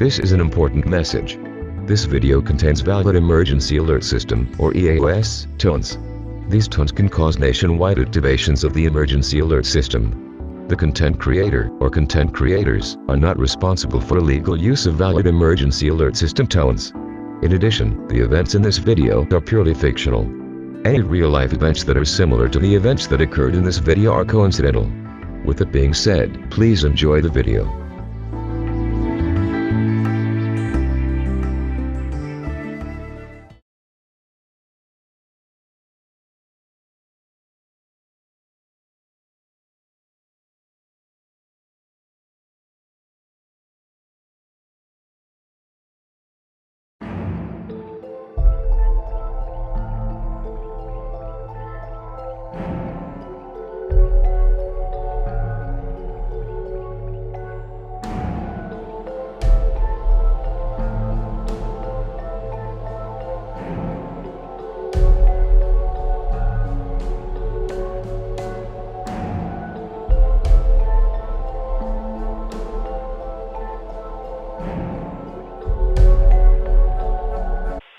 This is an important message. This video contains valid emergency alert system, or EAS, tones. These tones can cause nationwide activations of the emergency alert system. The content creator or content creators are not responsible for illegal use of valid emergency alert system tones. In addition, the events in this video are purely fictional. Any real-life events that are similar to the events that occurred in this video are coincidental. With it being said, please enjoy the video.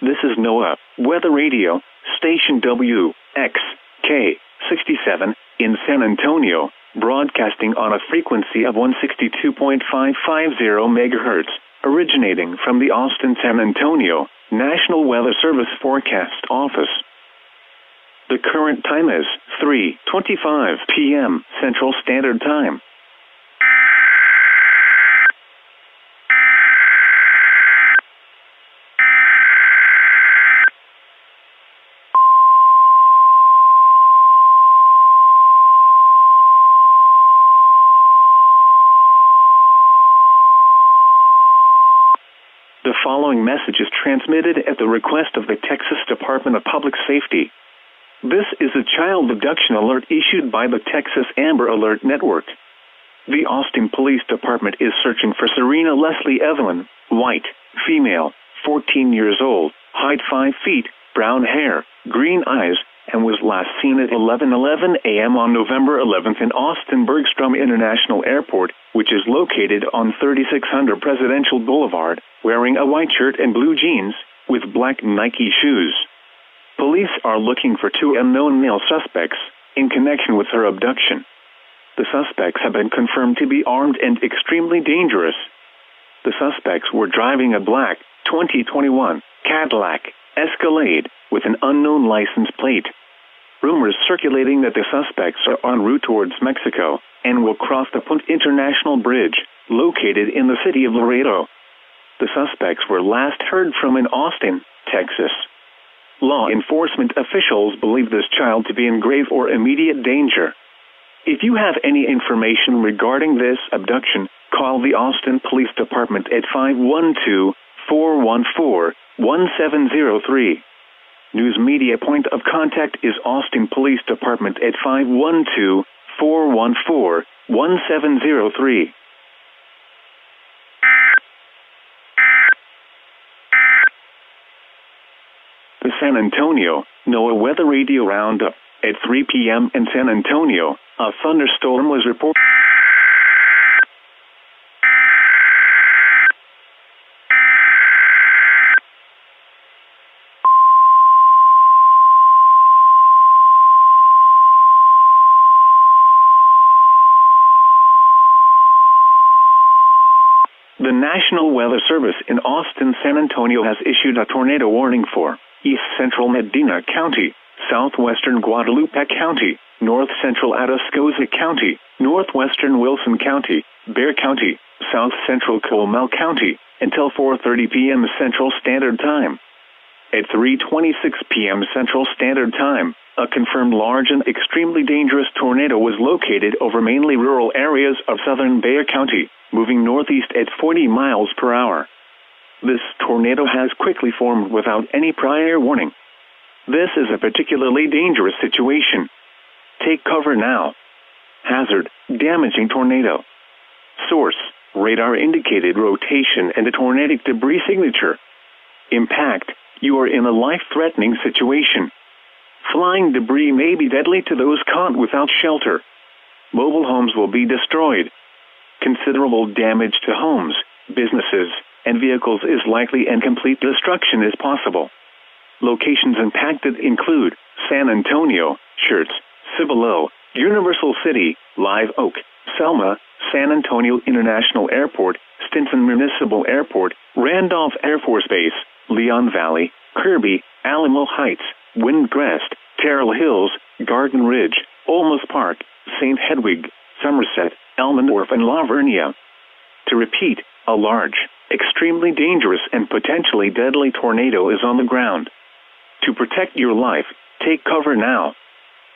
This is NOAA Weather Radio, Station WXK-67 in San Antonio, broadcasting on a frequency of 162.550 MHz, originating from the Austin-San Antonio National Weather Service Forecast Office. The current time is 3:25 p.m. Central Standard Time. The following message is transmitted at the request of the Texas Department of Public Safety. This is a child abduction alert issued by the Texas Amber Alert Network. The Austin Police Department is searching for Serena Leslie Evelyn, white, female, 14 years old, height 5 feet, brown hair, green eyes, and was last seen at 11:11 a.m. on November 11th in Austin-Bergstrom International Airport, which is located on 3600 Presidential Boulevard, wearing a white shirt and blue jeans, with black Nike shoes. Police are looking for two unknown male suspects in connection with her abduction. The suspects have been confirmed to be armed and extremely dangerous. The suspects were driving a black 2021 Cadillac Escalade with an unknown license plate. Rumors circulating that the suspects are en route towards Mexico and will cross the Puente International Bridge, located in the city of Laredo. The suspects were last heard from in Austin, Texas. Law enforcement officials believe this child to be in grave or immediate danger. If you have any information regarding this abduction, call the Austin Police Department at 512-414-1703. News media point of contact is Austin Police Department at 512-414-1703. The San Antonio NOAA Weather Radio Roundup. At 3 p.m. in San Antonio, a thunderstorm was reported. The National Weather Service in Austin, San Antonio has issued a tornado warning for East Central Medina County, Southwestern Guadalupe County, North Central Atascosa County, Northwestern Wilson County, Bexar County, South Central Comal County, until 4:30 p.m. Central Standard Time. At 3:26 p.m. Central Standard Time, a confirmed large and extremely dangerous tornado was located over mainly rural areas of southern Bexar County, moving northeast at 40 miles per hour. This tornado has quickly formed without any prior warning. This is a particularly dangerous situation. Take cover now. Hazard: damaging tornado. Source: radar-indicated rotation and a tornadic debris signature. Impact: you are in a life-threatening situation. Flying debris may be deadly to those caught without shelter. Mobile homes will be destroyed. Considerable damage to homes, businesses, and vehicles is likely and complete destruction is possible. Locations impacted include San Antonio, Schertz, Cibolo, Universal City, Live Oak, Selma, San Antonio International Airport, Stinson Municipal Airport, Randolph Air Force Base, Leon Valley, Kirby, Alamo Heights, Windcrest, Terrell Hills, Garden Ridge, Olmos Park, St. Hedwig, Somerset, Elmendorf, and La Vernia. To repeat, a large, extremely dangerous and potentially deadly tornado is on the ground. To protect your life, take cover now.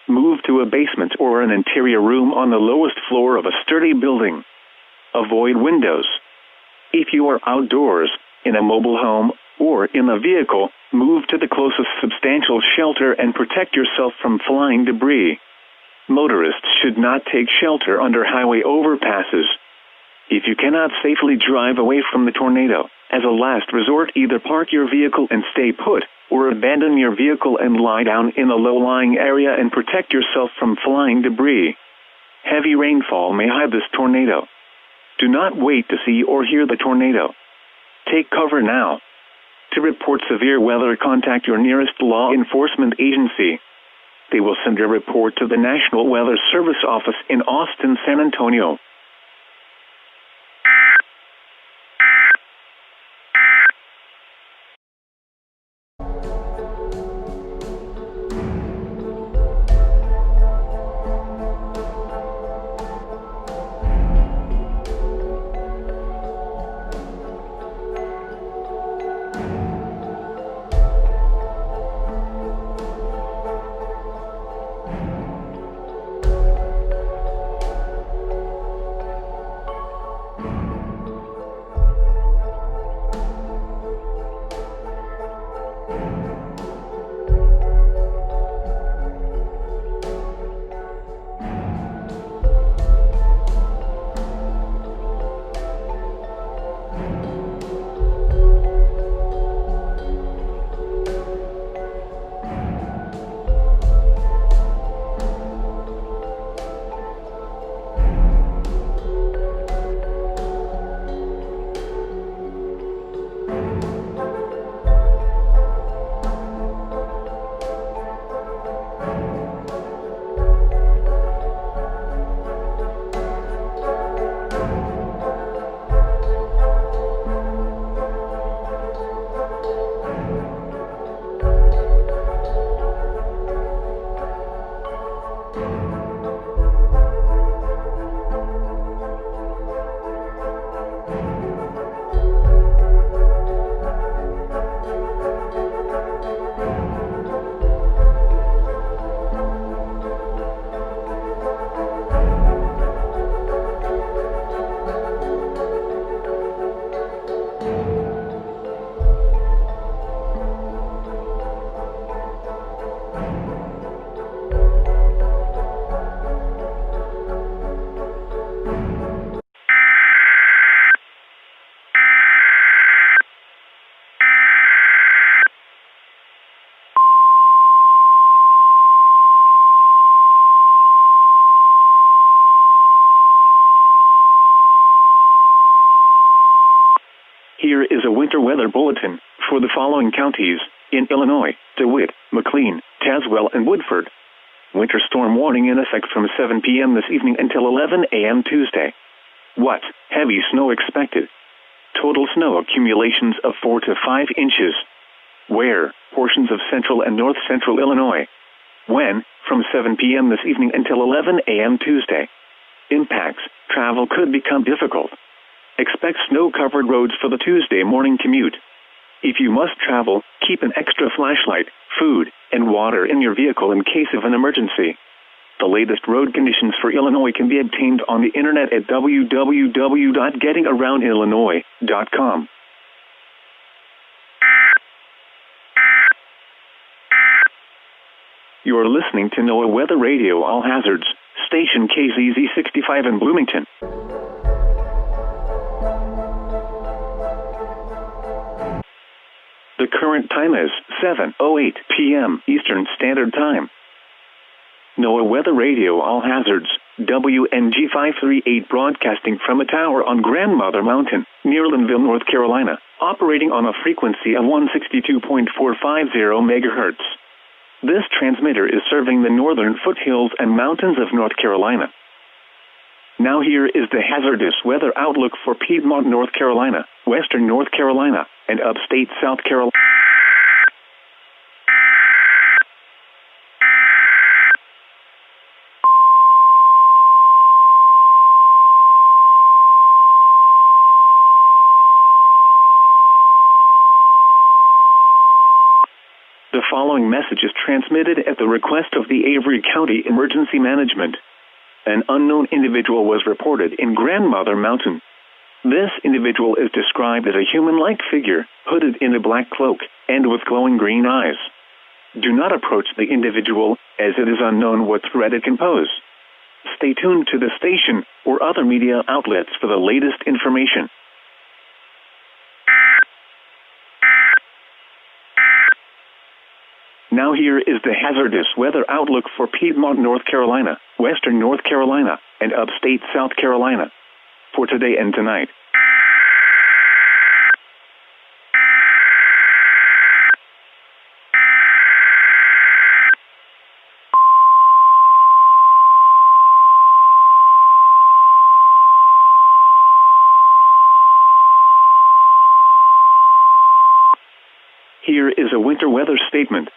Move to a basement or an interior room on the lowest floor of a sturdy building. Avoid windows. If you are outdoors, in a mobile home, or in a vehicle, move to the closest substantial shelter and protect yourself from flying debris. Motorists should not take shelter under highway overpasses. If you cannot safely drive away from the tornado, as a last resort, either park your vehicle and stay put, or abandon your vehicle and lie down in a low-lying area and protect yourself from flying debris. Heavy rainfall may hide this tornado. Do not wait to see or hear the tornado. Take cover now. To report severe weather, contact your nearest law enforcement agency. They will send a report to the National Weather Service office in Austin, San Antonio. Here is a winter weather bulletin for the following counties in Illinois: DeWitt, McLean, Tazewell, and Woodford. Winter storm warning in effect from 7 p.m. this evening until 11 a.m. Tuesday. What? Heavy snow expected. Total snow accumulations of 4 to 5 inches. Where? Portions of central and north central Illinois. When? From 7 p.m. this evening until 11 a.m. Tuesday. Impacts: travel could become difficult. Expect snow-covered roads for the Tuesday morning commute. If you must travel, keep an extra flashlight, food, and water in your vehicle in case of an emergency. The latest road conditions for Illinois can be obtained on the internet at www.gettingaroundillinois.com. You are listening to NOAA Weather Radio All Hazards, station KZZ65 in Bloomington. The current time is 7:08 p.m. Eastern Standard Time. NOAA Weather Radio All Hazards, WNG 538 broadcasting from a tower on Grandmother Mountain, near Linville, North Carolina, operating on a frequency of 162.450 MHz. This transmitter is serving the northern foothills and mountains of North Carolina. Now here is the hazardous weather outlook for Piedmont, North Carolina, western North Carolina, and upstate South Carolina. The following message is transmitted at the request of the Avery County Emergency Management. An unknown individual was reported in Grandmother Mountain. This individual is described as a human-like figure, hooded in a black cloak, and with glowing green eyes. Do not approach the individual, as it is unknown what threat it can pose. Stay tuned to the station or other media outlets for the latest information. Now here is the hazardous weather outlook for Piedmont, North Carolina, western North Carolina, and upstate South Carolina for today and tonight. Here is a winter weather statement.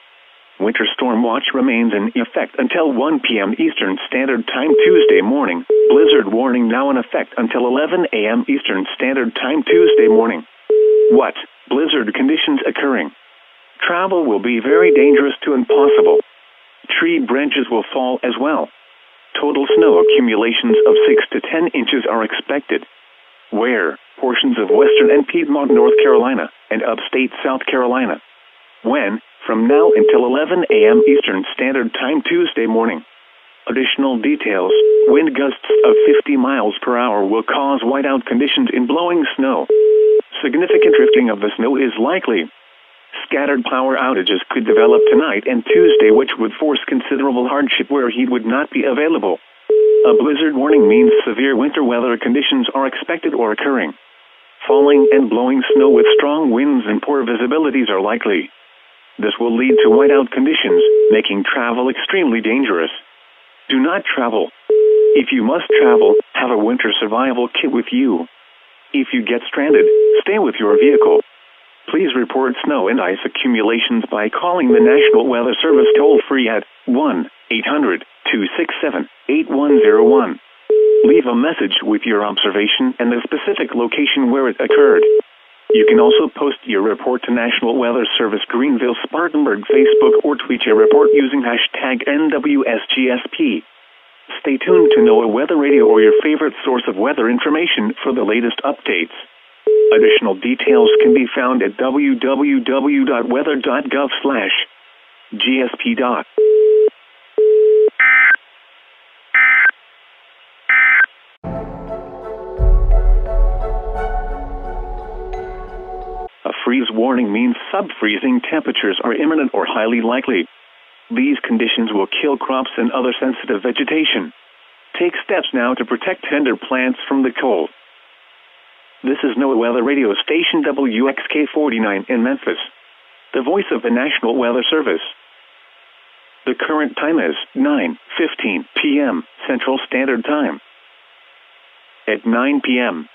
Winter storm watch remains in effect until 1 p.m. Eastern Standard Time Tuesday morning. Blizzard warning now in effect until 11 a.m. Eastern Standard Time Tuesday morning. What? Blizzard conditions occurring. Travel will be very dangerous to impossible. Tree branches will fall as well. Total snow accumulations of 6 to 10 inches are expected. Where? Portions of western and Piedmont, North Carolina, and upstate South Carolina. When? From now until 11 a.m. Eastern Standard Time Tuesday morning. Additional details: wind gusts of 50 miles per hour will cause whiteout conditions in blowing snow. Significant drifting of the snow is likely. Scattered power outages could develop tonight and Tuesday, which would force considerable hardship where heat would not be available. A blizzard warning means severe winter weather conditions are expected or occurring. Falling and blowing snow with strong winds and poor visibilities are likely. This will lead to whiteout conditions, making travel extremely dangerous. Do not travel. If you must travel, have a winter survival kit with you. If you get stranded, stay with your vehicle. Please report snow and ice accumulations by calling the National Weather Service toll-free at 1-800-267-8101. Leave a message with your observation and the specific location where it occurred. You can also post your report to National Weather Service Greenville Spartanburg Facebook or tweet your report using hashtag NWSGSP. Stay tuned to NOAA Weather Radio or your favorite source of weather information for the latest updates. Additional details can be found at www.weather.gov/GSP. A freeze warning means sub-freezing temperatures are imminent or highly likely. These conditions will kill crops and other sensitive vegetation. Take steps now to protect tender plants from the cold. This is NOAA Weather Radio Station WXK-49 in Memphis, the voice of the National Weather Service. The current time is 9:15 p.m. Central Standard Time. At 9 p.m.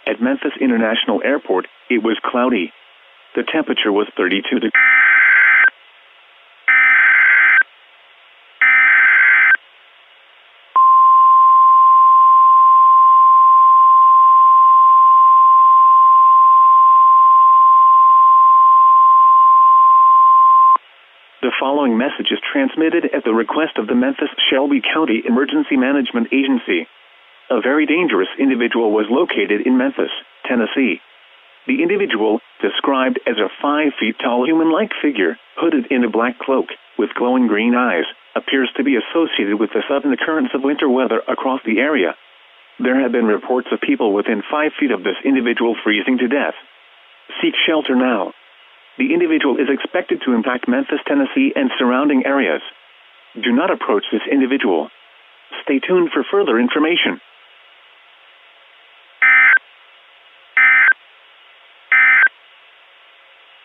at Memphis International Airport, it was cloudy. The temperature was 32 degrees. The following message is transmitted at the request of the Memphis Shelby County Emergency Management Agency. A very dangerous individual was located in Memphis, Tennessee. The individual, described as a 5 feet tall human-like figure, hooded in a black cloak, with glowing green eyes, appears to be associated with the sudden occurrence of winter weather across the area. There have been reports of people within 5 feet of this individual freezing to death. Seek shelter now. The individual is expected to impact Memphis, Tennessee, and surrounding areas. Do not approach this individual. Stay tuned for further information.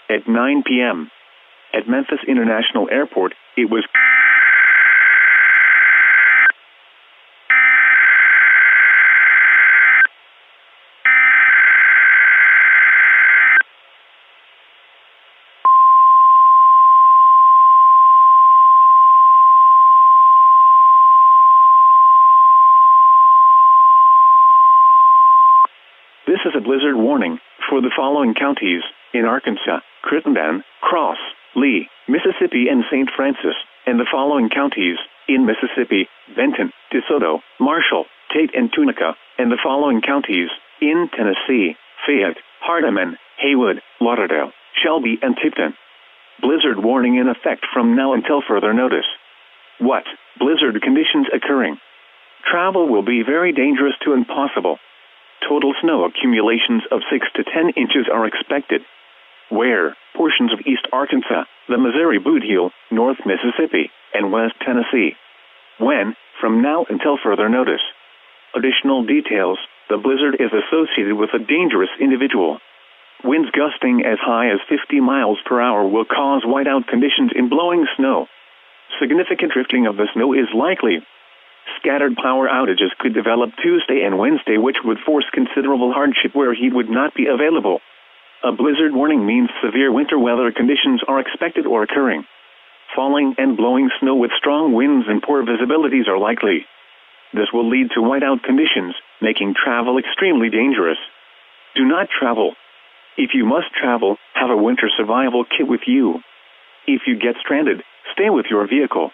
At 9 p.m. at Memphis International Airport, it was This is a blizzard warning for the following counties in Arkansas: Crittenden, Cross, Lee, Mississippi, and St. Francis, and the following counties in Mississippi: Benton, DeSoto, Marshall, Tate, and Tunica, and the following counties in Tennessee: Fayette, Hardeman, Haywood, Lauderdale, Shelby, and Tipton. Blizzard warning in effect from now until further notice. What? Blizzard conditions occurring. Travel will be very dangerous to impossible. Total snow accumulations of 6 to 10 inches are expected. Where? Portions of East Arkansas, the Missouri Boot Heel, North Mississippi, and West Tennessee. When? From now until further notice. Additional details: the blizzard is associated with a dangerous individual. Winds gusting as high as 50 miles per hour will cause whiteout conditions in blowing snow. Significant drifting of the snow is likely. Scattered power outages could develop Tuesday and Wednesday, which would force considerable hardship where heat would not be available. A blizzard warning means severe winter weather conditions are expected or occurring. Falling and blowing snow with strong winds and poor visibilities are likely. This will lead to whiteout conditions, making travel extremely dangerous. Do not travel. If you must travel, have a winter survival kit with you. If you get stranded, stay with your vehicle.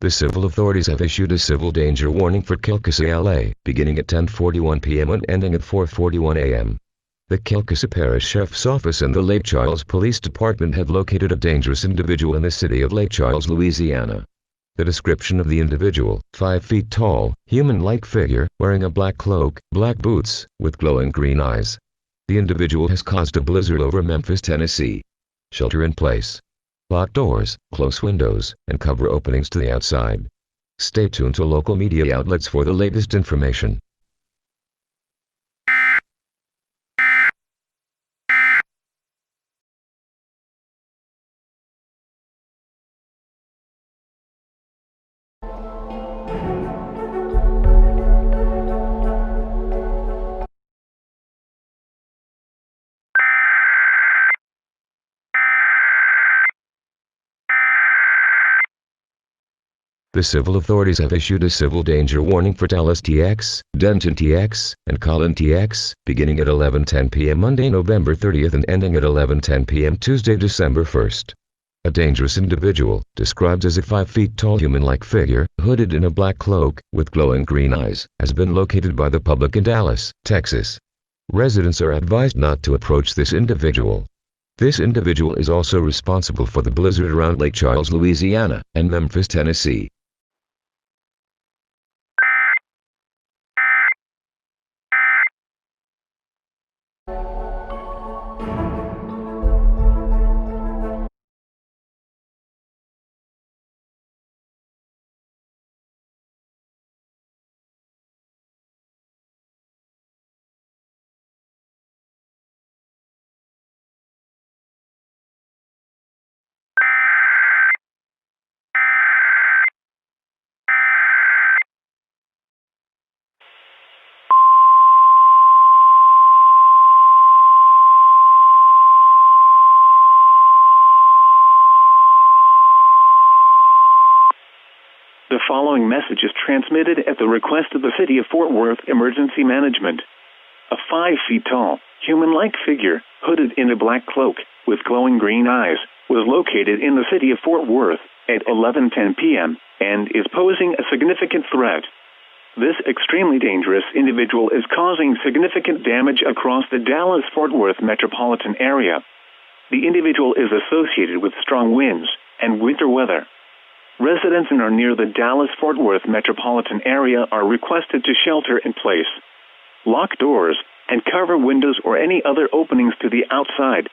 The civil authorities have issued a civil danger warning for Kilkasa, LA, beginning at 10:41 p.m. and ending at 4:41 a.m. The Kilkasa Parish Sheriff's Office and the Lake Charles Police Department have located a dangerous individual in the city of Lake Charles, Louisiana. The description of the individual: 5 feet tall, human-like figure, wearing a black cloak, black boots, with glowing green eyes. The individual has caused a blizzard over Memphis, Tennessee. Shelter in place. Lock doors, close windows, and cover openings to the outside. Stay tuned to local media outlets for the latest information. The civil authorities have issued a civil danger warning for Dallas TX, Denton TX, and Collin TX, beginning at 11:10 p.m. Monday, November 30th and ending at 11:10 p.m. Tuesday, December 1st. A dangerous individual, described as a 5 feet tall human-like figure, hooded in a black cloak, with glowing green eyes, has been located by the public in Dallas, Texas. Residents are advised not to approach this individual. This individual is also responsible for the blizzard around Lake Charles, Louisiana, and Memphis, Tennessee. The following message is transmitted at the request of the City of Fort Worth Emergency Management. A 5 feet tall, human-like figure, hooded in a black cloak, with glowing green eyes, was located in the City of Fort Worth at 11:10 p.m. and is posing a significant threat. This extremely dangerous individual is causing significant damage across the Dallas-Fort Worth metropolitan area. The individual is associated with strong winds and winter weather. Residents in or near the Dallas-Fort Worth metropolitan area are requested to shelter in place, lock doors, and cover windows or any other openings to the outside.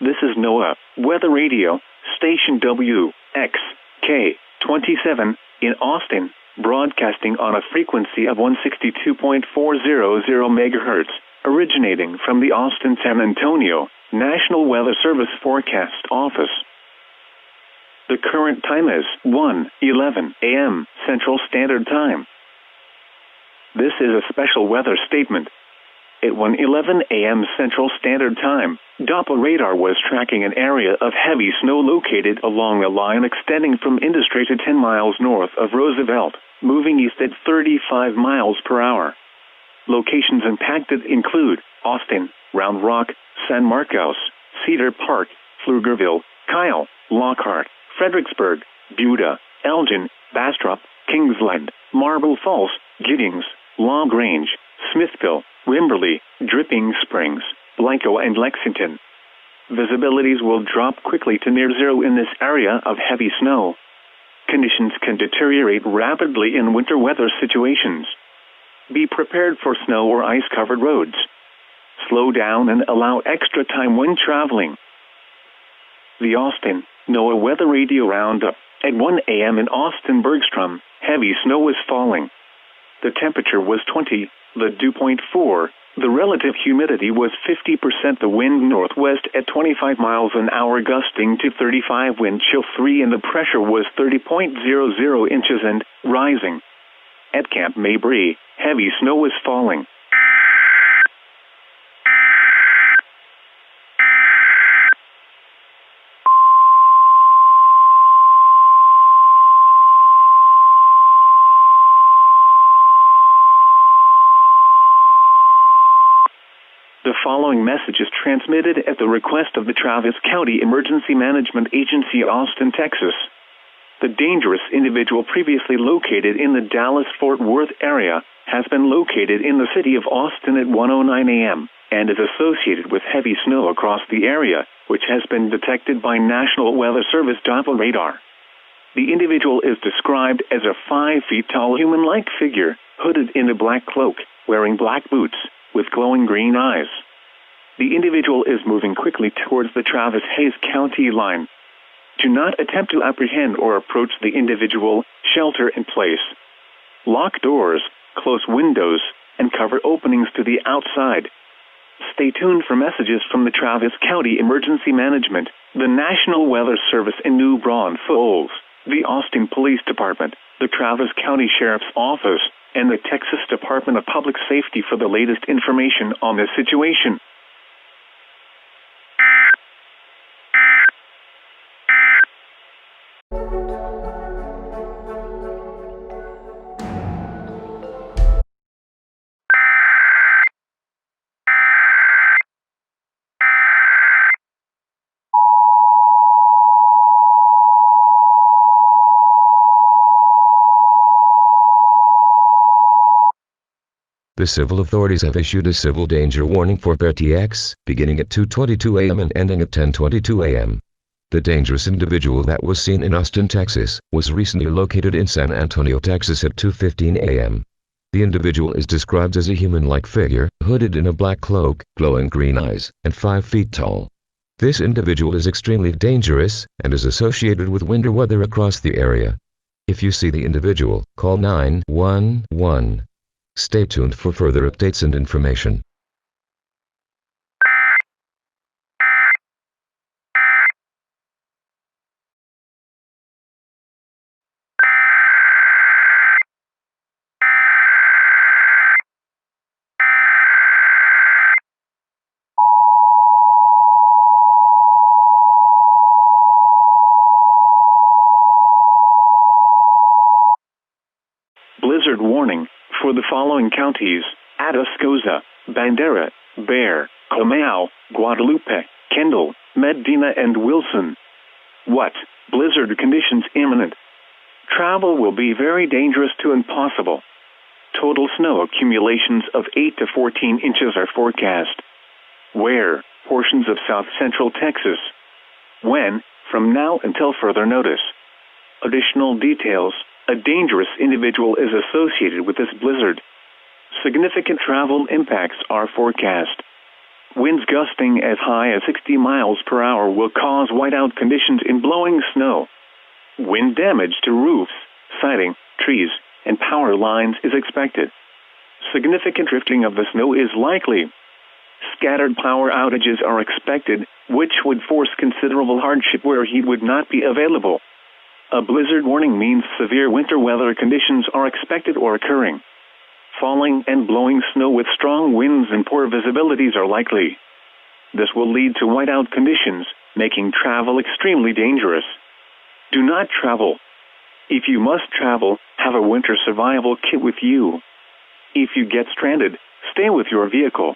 This is NOAA Weather Radio, Station WXK-27 in Austin, broadcasting on a frequency of 162.400 MHz, originating from the Austin-San Antonio National Weather Service Forecast Office. The current time is 1:11 a.m. Central Standard Time. This is a special weather statement. At 1:11 a.m. Central Standard Time, Doppler radar was tracking an area of heavy snow located along a line extending from Industry to 10 miles north of Roosevelt, moving east at 35 miles per hour. Locations impacted include Austin, Round Rock, San Marcos, Cedar Park, Pflugerville, Kyle, Lockhart, Fredericksburg, Buda, Elgin, Bastrop, Kingsland, Marble Falls, Giddings, LaGrange, Smithville, Wimberley, Dripping Springs, Blanco, and Lexington. Visibilities will drop quickly to near zero in this area of heavy snow. Conditions can deteriorate rapidly in winter weather situations. Be prepared for snow or ice-covered roads. Slow down and allow extra time when traveling. The Austin NOAA Weather Radio Roundup. At 1 a.m. in Austin Bergstrom, heavy snow was falling. The temperature was 20, the dew point 4, the relative humidity was 50%, the wind northwest at 25 miles an hour gusting to 35, wind chill 3, and the pressure was 30.00 inches and rising. At Camp Mabry, heavy snow was falling. The following message is transmitted at the request of the Travis County Emergency Management Agency, Austin, Texas. The dangerous individual previously located in the Dallas-Fort Worth area has been located in the city of Austin at 1:09 a.m. and is associated with heavy snow across the area, which has been detected by National Weather Service Doppler radar. The individual is described as a 5 feet tall human-like figure, hooded in a black cloak, wearing black boots, with glowing green eyes. The individual is moving quickly towards the Travis Hayes County line. Do not attempt to apprehend or approach the individual. Shelter in place. Lock doors, close windows, and cover openings to the outside. Stay tuned for messages from the Travis County Emergency Management, the National Weather Service in New Braunfels, the Austin Police Department, the Travis County Sheriff's Office, and the Texas Department of Public Safety for the latest information on this situation. The civil authorities have issued a civil danger warning for PTX, beginning at 2:22 a.m. and ending at 10:22 a.m. The dangerous individual that was seen in Austin, Texas, was recently located in San Antonio, Texas at 2:15 a.m. The individual is described as a human-like figure, hooded in a black cloak, glowing green eyes, and 5 feet tall. This individual is extremely dangerous, and is associated with winter weather across the area. If you see the individual, call 911. Stay tuned for further updates and information. Blizzard warning for the following counties: Atascosa, Bandera, Bear, Comau, Guadalupe, Kendall, Medina and Wilson. What? Blizzard conditions imminent. Travel will be very dangerous to impossible. Total snow accumulations of 8 to 14 inches are forecast. Where? Portions of south central Texas. When? From now until further notice. Additional details. A dangerous individual is associated with this blizzard. Significant travel impacts are forecast. Winds gusting as high as 60 miles per hour will cause whiteout conditions in blowing snow. Wind damage to roofs, siding, trees, and power lines is expected. Significant drifting of the snow is likely. Scattered power outages are expected, which would force considerable hardship where heat would not be available. A blizzard warning means severe winter weather conditions are expected or occurring. Falling and blowing snow with strong winds and poor visibilities are likely. This will lead to whiteout conditions, making travel extremely dangerous. Do not travel. If you must travel, have a winter survival kit with you. If you get stranded, stay with your vehicle.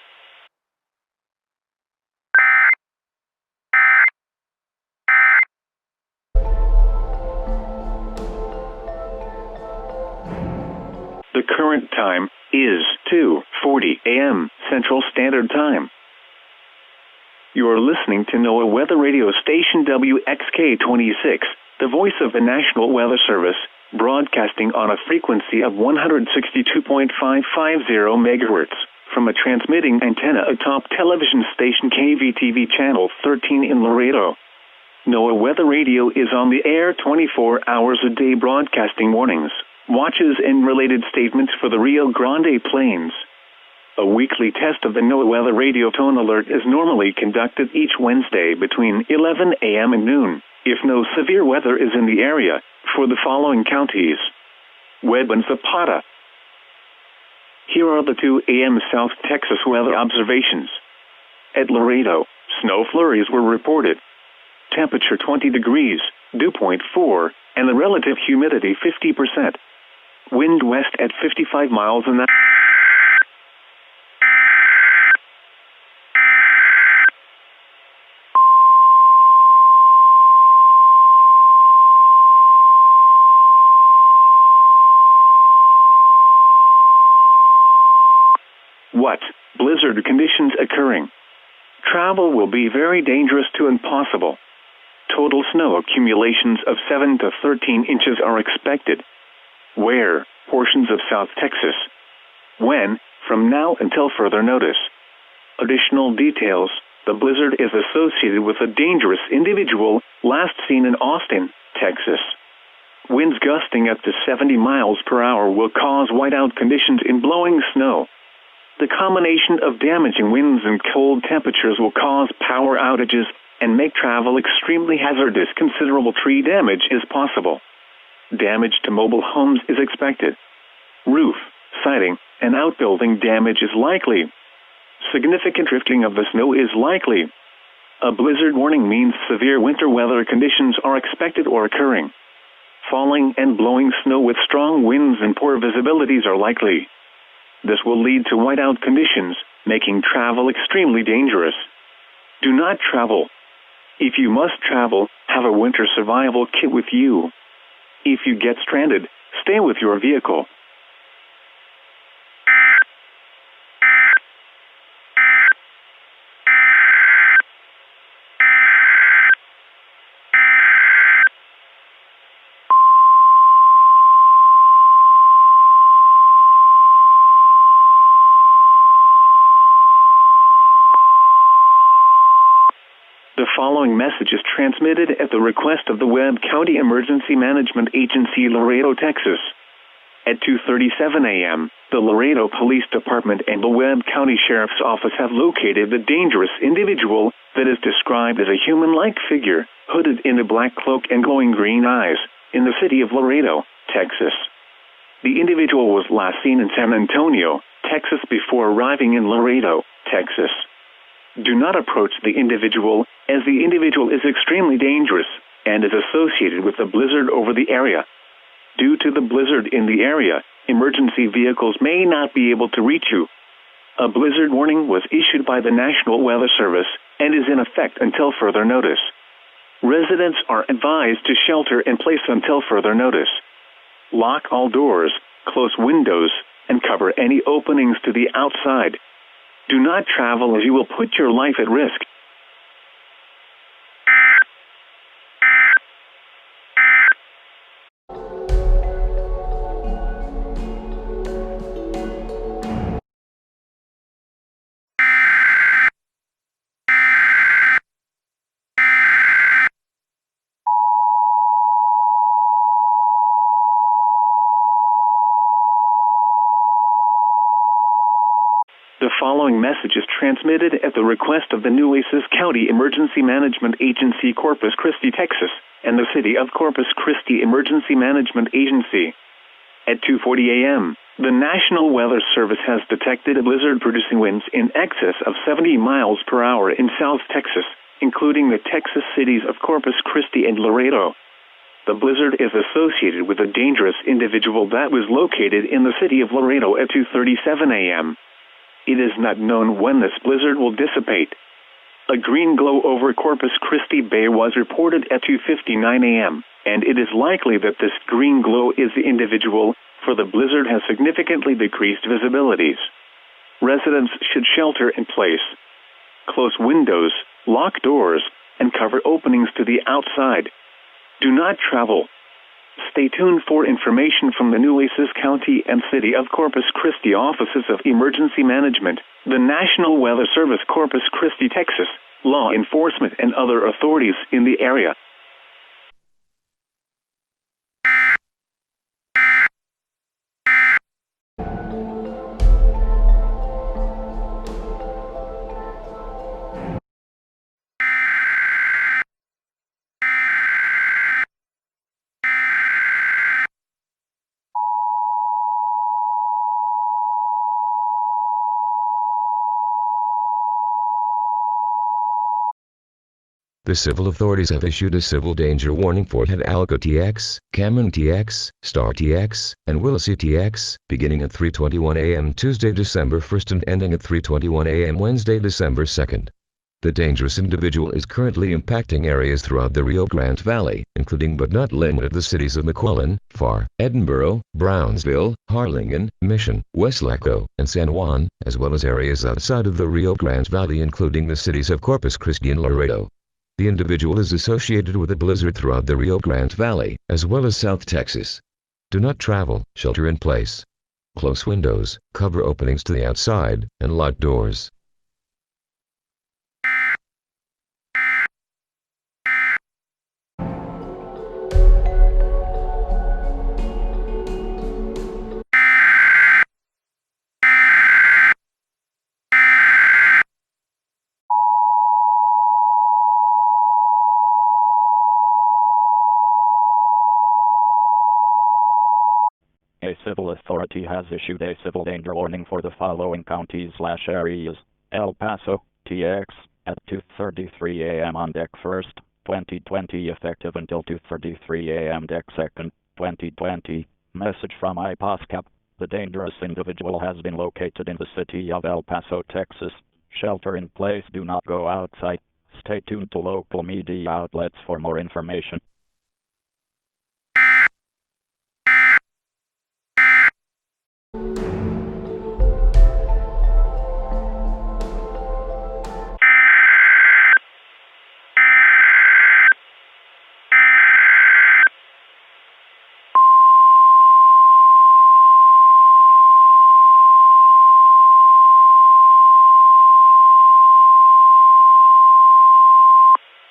The current time is 2:40 a.m. Central Standard Time. You are listening to NOAA Weather Radio Station WXK-26, the voice of the National Weather Service, broadcasting on a frequency of 162.550 megahertz from a transmitting antenna atop television station KVTV Channel 13 in Laredo. NOAA Weather Radio is on the air 24 hours a day, broadcasting warnings, watches, and related statements for the Rio Grande Plains. A weekly test of the NOAA Weather Radio Tone Alert is normally conducted each Wednesday between 11 a.m. and noon, if no severe weather is in the area, for the following counties: Webb and Zapata. Here are the 2 a.m. South Texas weather observations. At Laredo, snow flurries were reported. Temperature 20 degrees, dew point 4, and the relative humidity 50%. Wind west at 55 miles an hour. What? Blizzard conditions occurring. Travel will be very dangerous to impossible. Total snow accumulations of 7 to 13 inches are expected. Where? Portions of South Texas. When? From now until further notice. Additional details. The blizzard is associated with a dangerous individual last seen in Austin, Texas. Winds gusting up to 70 miles per hour will cause whiteout conditions in blowing snow. The combination of damaging winds and cold temperatures will cause power outages and make travel extremely hazardous. Considerable tree damage is possible. Damage to mobile homes is expected. Roof, siding, and outbuilding damage is likely. Significant drifting of the snow is likely. A blizzard warning means severe winter weather conditions are expected or occurring. Falling and blowing snow with strong winds and poor visibilities are likely. This will lead to whiteout conditions, making travel extremely dangerous. Do not travel. If you must travel, have a winter survival kit with you. If you get stranded, stay with your vehicle. The following message is transmitted at the request of the Webb County Emergency Management Agency, Laredo, Texas. At 2:37 a.m., the Laredo Police Department and the Webb County Sheriff's Office have located the dangerous individual that is described as a human-like figure, hooded in a black cloak and glowing green eyes, in the city of Laredo, Texas. The individual was last seen in San Antonio, Texas, before arriving in Laredo, Texas. Do not approach the individual, as the individual is extremely dangerous and is associated with a blizzard over the area. Due to the blizzard in the area, emergency vehicles may not be able to reach you. A blizzard warning was issued by the National Weather Service and is in effect until further notice. Residents are advised to shelter in place until further notice. Lock all doors, close windows, and cover any openings to the outside. Do not travel as you will put your life at risk. The following message is transmitted at the request of the Nueces County Emergency Management Agency, Corpus Christi, Texas, and the City of Corpus Christi Emergency Management Agency. At 2:40 a.m., the National Weather Service has detected blizzard-producing winds in excess of 70 miles per hour in South Texas, including the Texas cities of Corpus Christi and Laredo. The blizzard is associated with a dangerous individual that was located in the city of Laredo at 2:37 a.m. It is not known when this blizzard will dissipate. A green glow over Corpus Christi Bay was reported at 2:59 a.m., and it is likely that this green glow is the individual, for the blizzard has significantly decreased visibilities. Residents should shelter in place. Close windows, lock doors, and cover openings to the outside. Do not travel. Stay tuned for information from the Nueces County and City of Corpus Christi Offices of Emergency Management, the National Weather Service, Corpus Christi, Texas, law enforcement, and other authorities in the area. The civil authorities have issued a civil danger warning for Hidalgo TX, Cameron TX, Star TX, and Willacy TX, beginning at 3:21 a.m. Tuesday, December 1st and ending at 3:21 a.m. Wednesday, December 2nd. The dangerous individual is currently impacting areas throughout the Rio Grande Valley, including but not limited to the cities of McClellan, Far, Edinburgh, Brownsville, Harlingen, Mission, West Laco, and San Juan, as well as areas outside of the Rio Grande Valley including the cities of Corpus Christi and Laredo. The individual is associated with a blizzard throughout the Rio Grande Valley, as well as South Texas. Do not travel, shelter in place. Close windows, cover openings to the outside, and lock doors. A civil authority has issued a civil danger warning for the following counties/areas: El Paso, TX, at 2:33 a.m. on Deck 1st, 2020, effective until 2:33 a.m. Deck 2nd, 2020. Message from IPOSCAP. The dangerous individual has been located in the city of El Paso, Texas. Shelter in place. Do not go outside. Stay tuned to local media outlets for more information.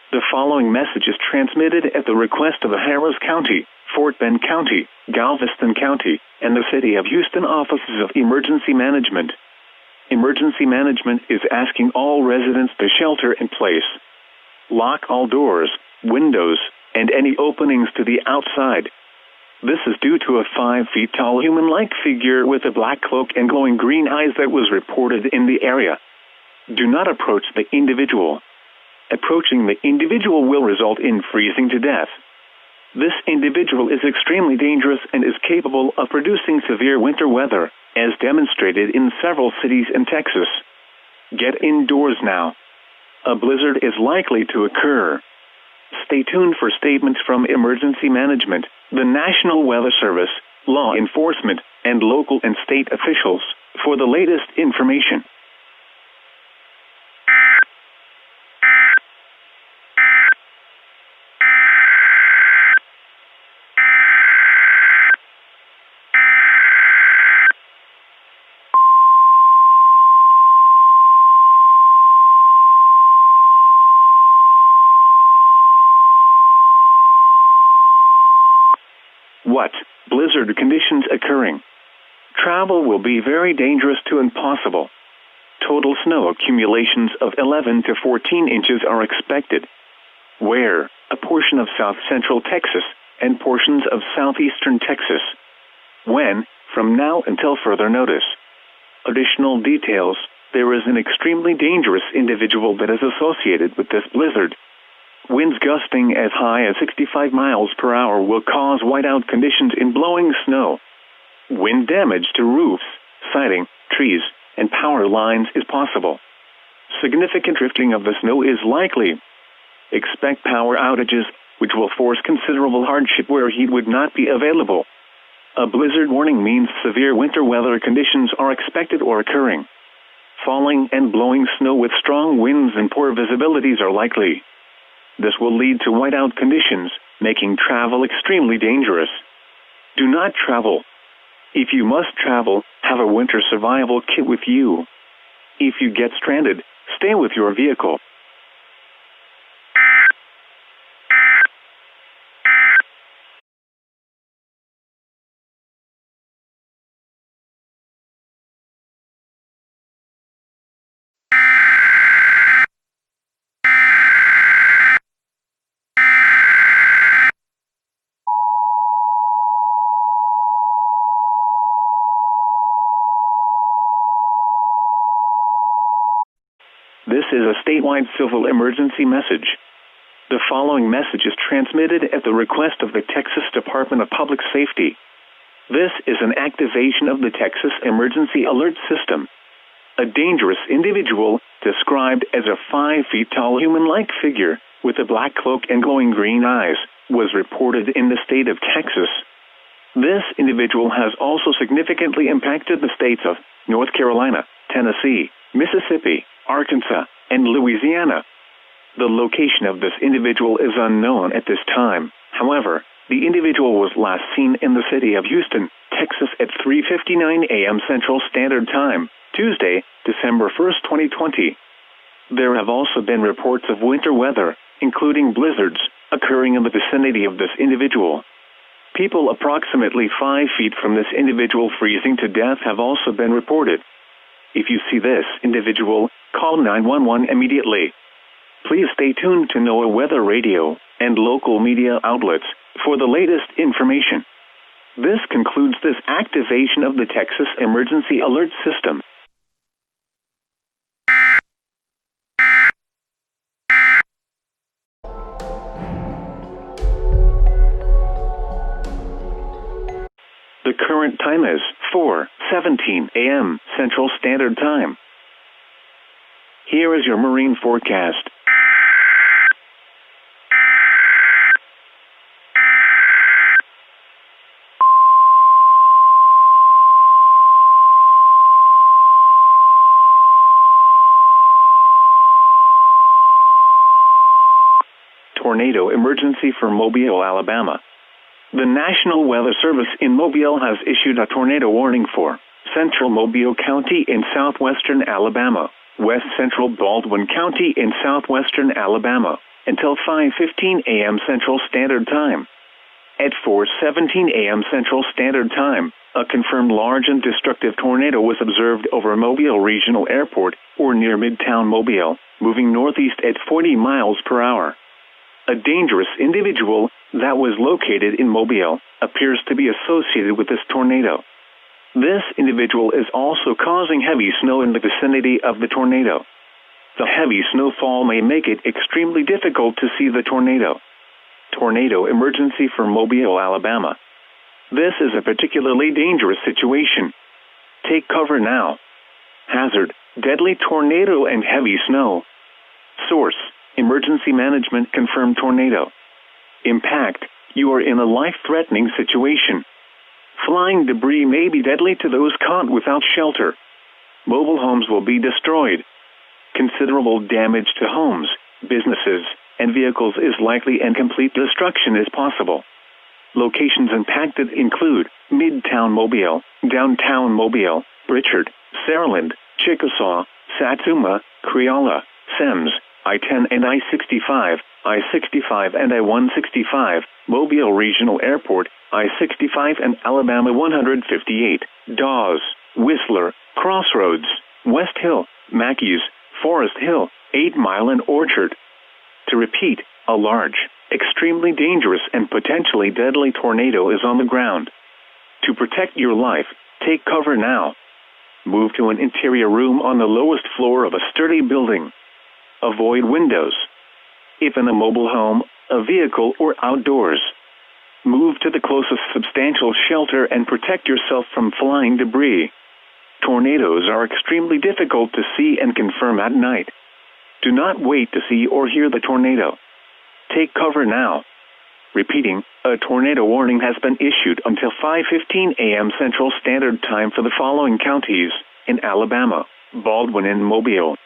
The following message is transmitted at the request of the Harris County, Fort Bend County, Galveston County, and the City of Houston Offices of Emergency Management. Emergency Management is asking all residents to shelter in place. Lock all doors, windows, and any openings to the outside. This is due to a 5-feet-tall human-like figure with a black cloak and glowing green eyes that was reported in the area. Do not approach the individual. Approaching the individual will result in freezing to death. This individual is extremely dangerous and is capable of producing severe winter weather, as demonstrated in several cities in Texas. Get indoors now. A blizzard is likely to occur. Stay tuned for statements from emergency management, the National Weather Service, law enforcement, and local and state officials for the latest information. What? Blizzard conditions occurring. Travel will be very dangerous to impossible. Total snow accumulations of 11 to 14 inches are expected. Where? A portion of south-central Texas and portions of southeastern Texas. When? From now until further notice. Additional details: there is an extremely dangerous individual that is associated with this blizzard. Winds gusting as high as 65 miles per hour will cause whiteout conditions in blowing snow. Wind damage to roofs, siding, trees, and power lines is possible. Significant drifting of the snow is likely. Expect power outages, which will force considerable hardship where heat would not be available. A blizzard warning means severe winter weather conditions are expected or occurring. Falling and blowing snow with strong winds and poor visibilities are likely. This will lead to whiteout conditions, making travel extremely dangerous. Do not travel. If you must travel, have a winter survival kit with you. If you get stranded, stay with your vehicle. This is a statewide civil emergency message. The following message is transmitted at the request of the Texas Department of Public Safety. This is an activation of the Texas Emergency Alert System. A dangerous individual, described as a 5 feet tall human-like figure with a black cloak and glowing green eyes, was reported in the state of Texas. This individual has also significantly impacted the states of North Carolina, Tennessee, Mississippi, Arkansas, and Louisiana. The location of this individual is unknown at this time. However, the individual was last seen in the city of Houston, Texas at 3:59 a.m. Central Standard Time, Tuesday, December 1st, 2020. There have also been reports of winter weather, including blizzards, occurring in the vicinity of this individual. People approximately 5 feet from this individual freezing to death have also been reported. If you see this individual, call 911 immediately. Please stay tuned to NOAA Weather Radio and local media outlets for the latest information. This concludes this activation of the Texas Emergency Alert System. The current time is 4:17 a.m. Central Standard Time. Here is your marine forecast. Tornado emergency for Mobile, Alabama. The National Weather Service in Mobile has issued a tornado warning for central Mobile County in southwestern Alabama, west central Baldwin County in southwestern Alabama, until 5:15 a.m. Central Standard Time. At 4:17 a.m. Central Standard Time, a confirmed large and destructive tornado was observed over Mobile Regional Airport or near Midtown Mobile, moving northeast at 40 miles per hour. A dangerous individual that was located in Mobile appears to be associated with this tornado. This individual is also causing heavy snow in the vicinity of the tornado. The heavy snowfall may make it extremely difficult to see the tornado. Tornado emergency for Mobile, Alabama. This is a particularly dangerous situation. Take cover now. Hazard, deadly tornado and heavy snow. Source, emergency management confirmed tornado. Impact, you are in a life-threatening situation. Flying debris may be deadly to those caught without shelter. Mobile homes will be destroyed. Considerable damage to homes, businesses, and vehicles is likely and complete destruction is possible. Locations impacted include Midtown Mobile, Downtown Mobile, Richard, Saraland, Chickasaw, Satsuma, Creola, Semmes, I-10 and I-65, I-65 and I-165, Mobile Regional Airport, I-65 and Alabama 158, Dawes, Whistler, Crossroads, West Hill, Mackey's, Forest Hill, 8 Mile and Orchard. To repeat, a large, extremely dangerous and potentially deadly tornado is on the ground. To protect your life, take cover now. Move to an interior room on the lowest floor of a sturdy building. Avoid windows. If in a mobile home, a vehicle, or outdoors, move to the closest substantial shelter and protect yourself from flying debris. Tornadoes are extremely difficult to see and confirm at night. Do not wait to see or hear the tornado. Take cover now. Repeating, a tornado warning has been issued until 5:15 a.m. Central Standard Time for the following counties in Alabama: Baldwin and Mobile.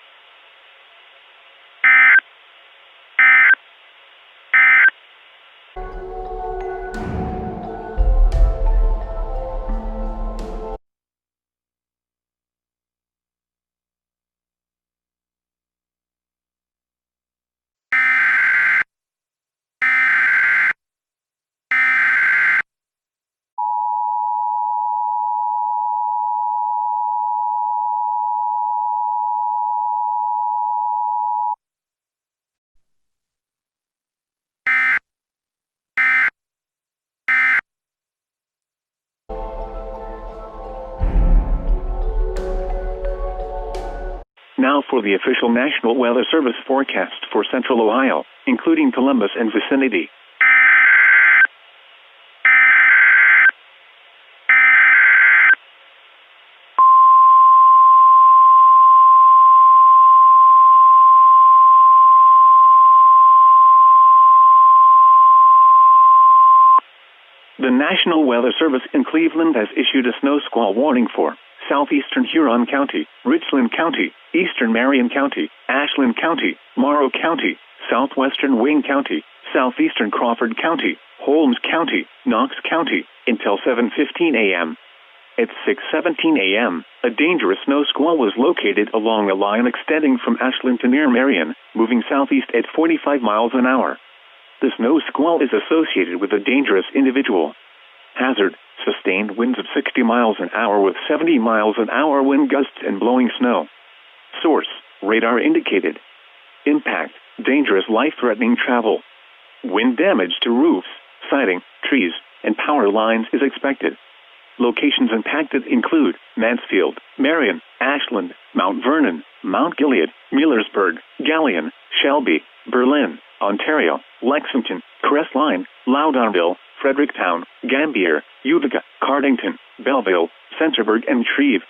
Now for the official National Weather Service forecast for Central Ohio, including Columbus and vicinity. The National Weather Service in Cleveland has issued a snow squall warning for southeastern Huron County, Richland County, eastern Marion County, Ashland County, Morrow County, southwestern Wayne County, southeastern Crawford County, Holmes County, Knox County, until 7:15 a.m. At 6:17 a.m., a dangerous snow squall was located along a line extending from Ashland to near Marion, moving southeast at 45 miles an hour. The snow squall is associated with a dangerous individual. Hazard, sustained winds of 60 miles an hour with 70 miles an hour wind gusts and blowing snow. Source, radar indicated. Impact, dangerous life-threatening travel. Wind damage to roofs, siding, trees, and power lines is expected. Locations impacted include Mansfield, Marion, Ashland, Mount Vernon, Mount Gilead, Millersburg, Galion, Shelby, Berlin, Ontario, Lexington, Crestline, Loudonville, Fredericktown, Gambier, Utica, Cardington, Belleville, Centerburg, and Shreve.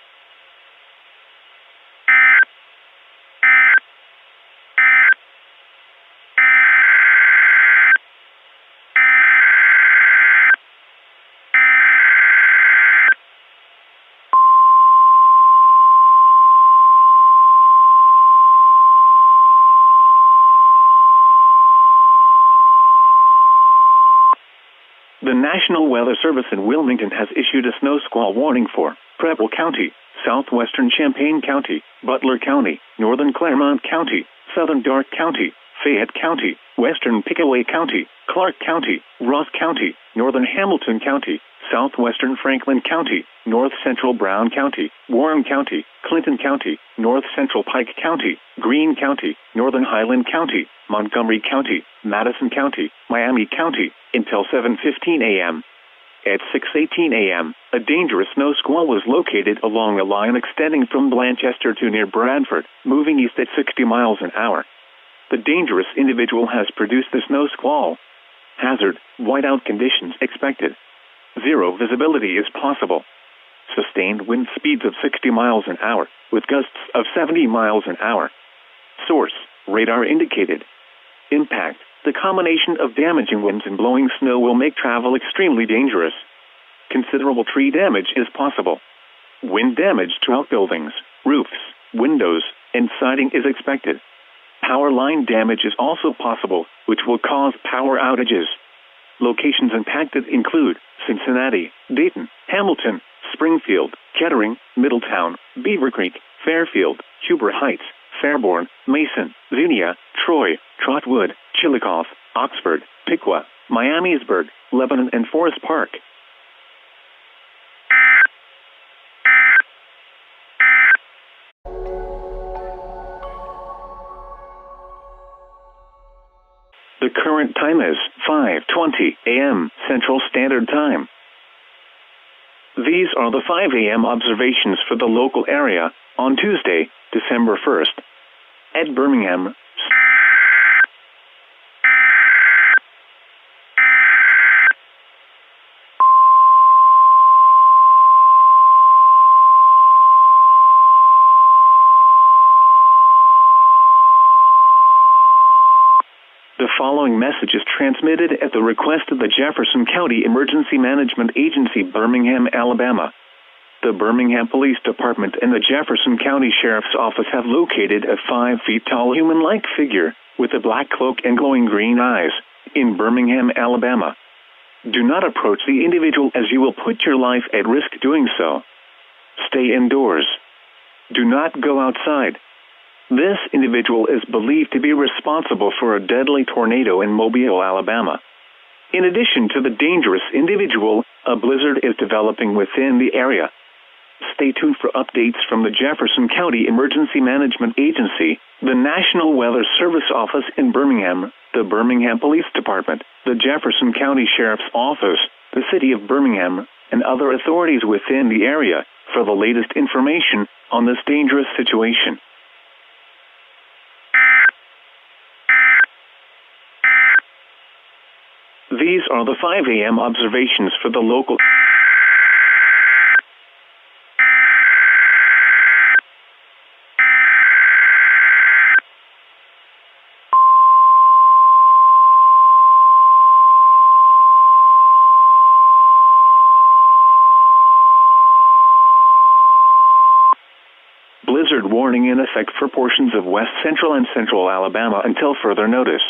The National Weather Service in Wilmington has issued a snow squall warning for Preble County, southwestern Champaign County, Butler County, northern Claremont County, southern Darke County, Fayette County, western Pickaway County, Clark County, Ross County, northern Hamilton County, southwestern Franklin County, north central Brown County, Warren County, Clinton County, north central Pike County, Greene County, northern Highland County, Montgomery County, Madison County, Miami County, until 7:15 a.m. At 6:18 a.m., a dangerous snow squall was located along a line extending from Blanchester to near Bradford, moving east at 60 miles an hour. The dangerous individual has produced the snow squall. Hazard, whiteout conditions expected. Zero visibility is possible. Sustained wind speeds of 60 miles an hour, with gusts of 70 miles an hour. Source: radar indicated. Impact: the combination of damaging winds and blowing snow will make travel extremely dangerous. Considerable tree damage is possible. Wind damage to outbuildings, roofs, windows, and siding is expected. Power line damage is also possible, which will cause power outages. Locations impacted include Cincinnati, Dayton, Hamilton, Springfield, Kettering, Middletown, Beaver Creek, Fairfield, Huber Heights, Fairborn, Mason, Xenia, Troy, Trotwood, Chillicothe, Oxford, Piqua, Miamisburg, Lebanon, and Forest Park. The current time is 5:20 a.m. Central Standard Time. These are the 5 a.m. observations for the local area on Tuesday, December 1st. At Birmingham, the following message is transmitted at the request of the Jefferson County Emergency Management Agency, Birmingham, Alabama. The Birmingham Police Department and the Jefferson County Sheriff's Office have located a 5-feet-tall human-like figure with a black cloak and glowing green eyes in Birmingham, Alabama. Do not approach the individual as you will put your life at risk doing so. Stay indoors. Do not go outside. This individual is believed to be responsible for a deadly tornado in Mobile, Alabama. In addition to the dangerous individual, a blizzard is developing within the area. Stay tuned for updates from the Jefferson County Emergency Management Agency, the National Weather Service Office in Birmingham, the Birmingham Police Department, the Jefferson County Sheriff's Office, the City of Birmingham, and other authorities within the area for the latest information on this dangerous situation. These are the 5 a.m. observations for the local. Blizzard warning in effect for portions of west central and central Alabama until further notice.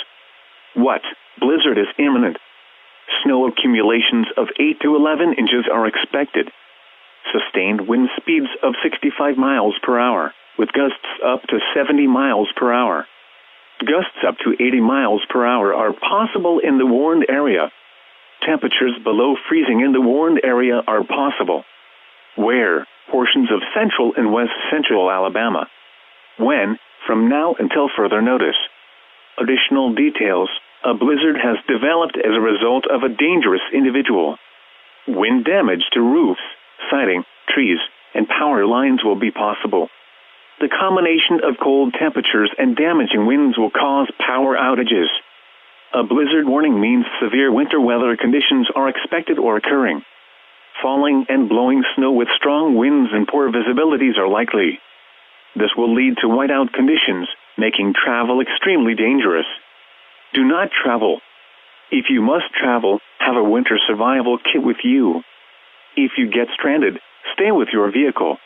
What? Blizzard is imminent. Snow accumulations of 8 to 11 inches are expected. Sustained wind speeds of 65 miles per hour, with gusts up to 70 miles per hour. Gusts up to 80 miles per hour are possible in the warned area. Temperatures below freezing in the warned area are possible. Where? Portions of central and west central Alabama. When? From now until further notice. Additional details. A blizzard has developed as a result of a dangerous individual. Wind damage to roofs, siding, trees, and power lines will be possible. The combination of cold temperatures and damaging winds will cause power outages. A blizzard warning means severe winter weather conditions are expected or occurring. Falling and blowing snow with strong winds and poor visibilities are likely. This will lead to whiteout conditions, making travel extremely dangerous. Do not travel. If you must travel, have a winter survival kit with you. If you get stranded, stay with your vehicle.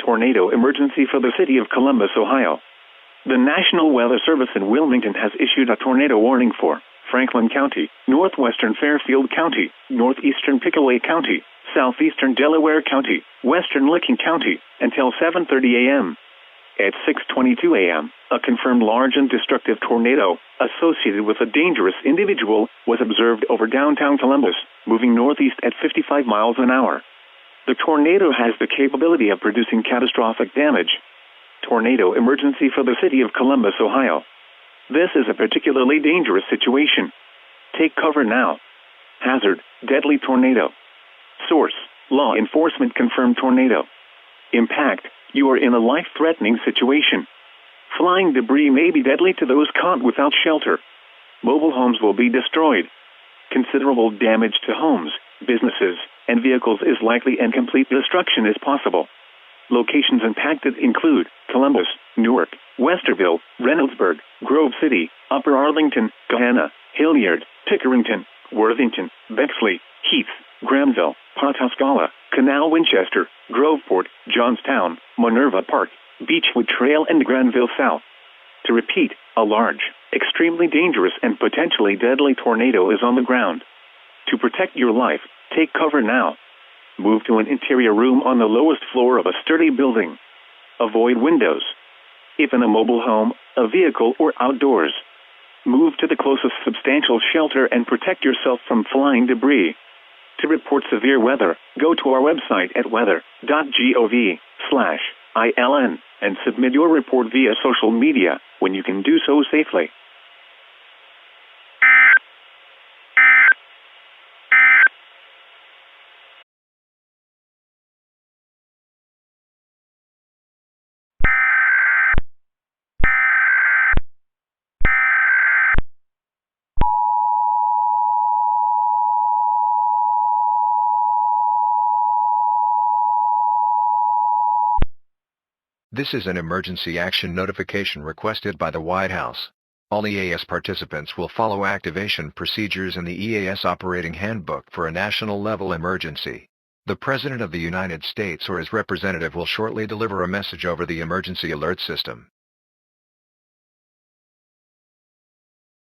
Tornado emergency for the city of Columbus, Ohio. The National Weather Service in Wilmington has issued a tornado warning for Franklin County, northwestern Fairfield County, northeastern Pickaway County, southeastern Delaware County, western Licking County, until 7:30 a.m. At 6:22 a.m., a confirmed large and destructive tornado associated with a dangerous individual was observed over downtown Columbus, moving northeast at 55 miles an hour. The tornado has the capability of producing catastrophic damage. Tornado emergency for the city of Columbus, Ohio. This is a particularly dangerous situation. Take cover now. Hazard, deadly tornado. Source, law enforcement confirmed tornado. Impact, you are in a life-threatening situation. Flying debris may be deadly to those caught without shelter. Mobile homes will be destroyed. Considerable damage to homes, businesses, and vehicles is likely and complete destruction is possible. Locations impacted include Columbus, Newark, Westerville, Reynoldsburg, Grove City, Upper Arlington, Gahanna, Hilliard, Pickerington, Worthington, Bexley, Heath, Grahamville, Pawhuska, Canal Winchester, Groveport, Johnstown, Minerva Park, Beechwood Trail and Granville South. To repeat, a large, extremely dangerous and potentially deadly tornado is on the ground. To protect your life, take cover now. Move to an interior room on the lowest floor of a sturdy building. Avoid windows. If in a mobile home, a vehicle, or outdoors, move to the closest substantial shelter and protect yourself from flying debris. To report severe weather, go to our website at weather.gov/ILN and submit your report via social media when you can do so safely. This is an emergency action notification requested by the White House. All EAS participants will follow activation procedures in the EAS Operating Handbook for a national-level emergency. The President of the United States or his representative will shortly deliver a message over the emergency alert system.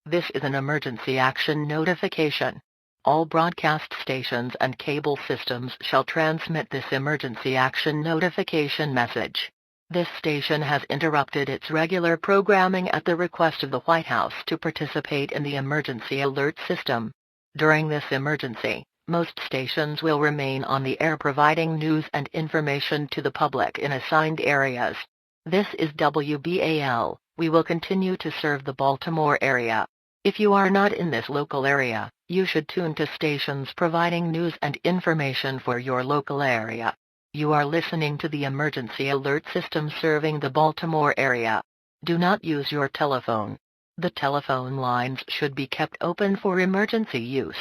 This is an emergency action notification. All broadcast stations and cable systems shall transmit this emergency action notification message. This station has interrupted its regular programming at the request of the White House to participate in the emergency alert system. During this emergency, most stations will remain on the air providing news and information to the public in assigned areas. This is WBAL. We will continue to serve the Baltimore area. If you are not in this local area, you should tune to stations providing news and information for your local area. You are listening to the emergency alert system serving the Baltimore area. Do not use your telephone. The telephone lines should be kept open for emergency use.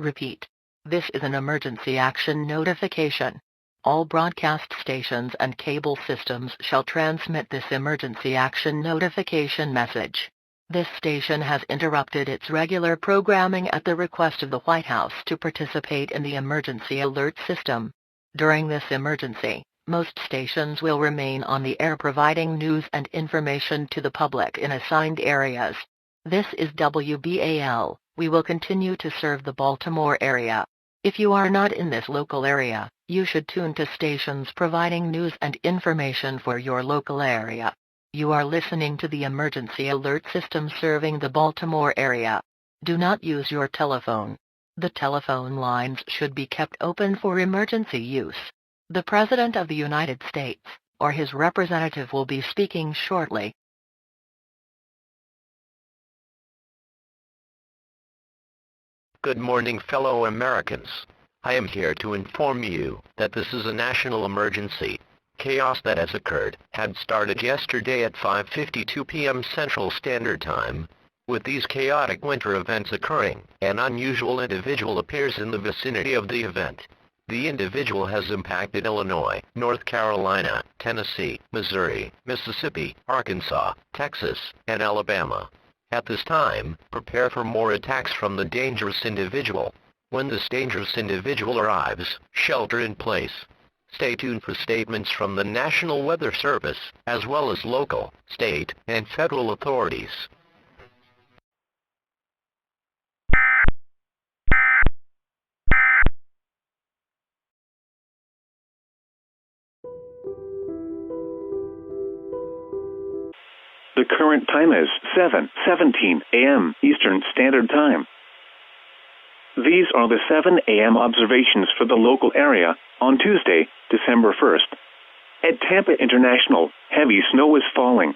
Repeat. This is an emergency action notification. All broadcast stations and cable systems shall transmit this emergency action notification message. This station has interrupted its regular programming at the request of the White House to participate in the emergency alert system. During this emergency, most stations will remain on the air providing news and information to the public in assigned areas. This is WBAL. We will continue to serve the Baltimore area. If you are not in this local area, you should tune to stations providing news and information for your local area. You are listening to the emergency alert system serving the Baltimore area. Do not use your telephone. The telephone lines should be kept open for emergency use. The President of the United States, or his representative will be speaking shortly. Good morning, fellow Americans. I am here to inform you that this is a national emergency. Chaos that has occurred had started yesterday at 5:52 p.m. Central Standard Time. With these chaotic winter events occurring, an unusual individual appears in the vicinity of the event. The individual has impacted Illinois, North Carolina, Tennessee, Missouri, Mississippi, Arkansas, Texas, and Alabama. At this time, prepare for more attacks from the dangerous individual. When this dangerous individual arrives, shelter in place. Stay tuned for statements from the National Weather Service, as well as local, state, and federal authorities. The current time is 7:17 a.m. Eastern Standard Time. These are the 7 a.m. observations for the local area on Tuesday, December 1st. At Tampa International, heavy snow is falling.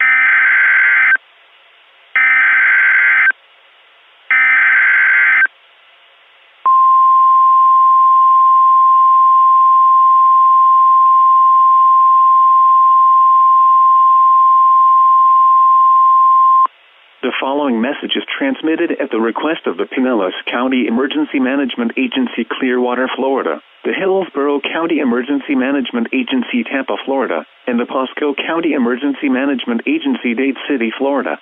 The following message is transmitted at the request of the Pinellas County Emergency Management Agency, Clearwater, Florida, the Hillsborough County Emergency Management Agency, Tampa, Florida, and the Pasco County Emergency Management Agency, Dade City, Florida.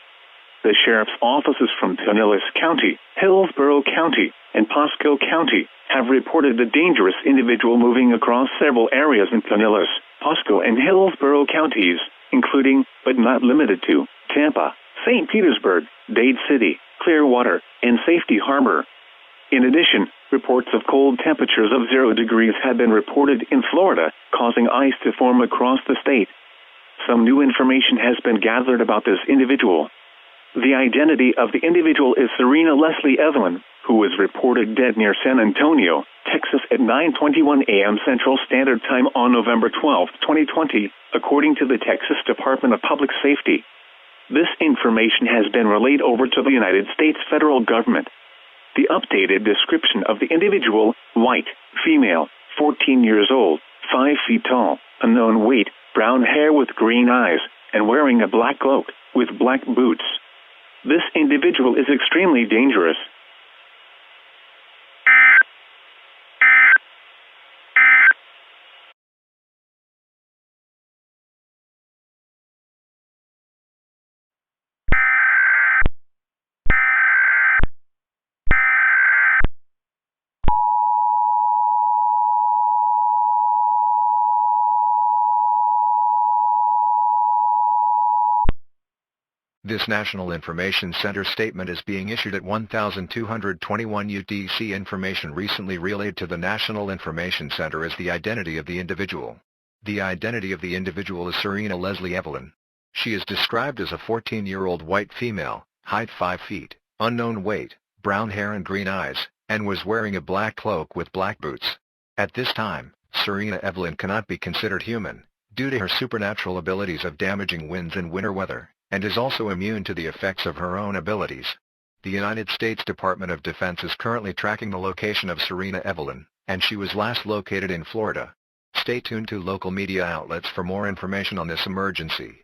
The sheriff's offices from Pinellas County, Hillsborough County, and Pasco County have reported a dangerous individual moving across several areas in Pinellas, Pasco, and Hillsborough counties, including, but not limited to, Tampa, St. Petersburg, Dade City, Clearwater, and Safety Harbor. In addition, reports of cold temperatures of 0 degrees have been reported in Florida, causing ice to form across the state. Some new information has been gathered about this individual. The identity of the individual is Serena Leslie Evelyn, who was reported dead near San Antonio, Texas at 9:21 a.m. Central Standard Time on November 12, 2020, according to the Texas Department of Public Safety. This information has been relayed over to the United States federal government. The updated description of the individual: white, female, 14 years old, 5 feet tall, unknown weight, brown hair with green eyes, and wearing a black cloak with black boots. This individual is extremely dangerous. This National Information Center statement is being issued at 1221 UTC. Information recently relayed to the National Information Center is the identity of the individual. The identity of the individual is Serena Leslie Evelyn. She is described as a 14-year-old white female, height 5 feet, unknown weight, brown hair and green eyes, and was wearing a black cloak with black boots. At this time, Serena Evelyn cannot be considered human, due to her supernatural abilities of damaging winds and winter weather, and is also immune to the effects of her own abilities. The United States Department of Defense is currently tracking the location of Serena Evelyn, and she was last located in Florida. Stay tuned to local media outlets for more information on this emergency.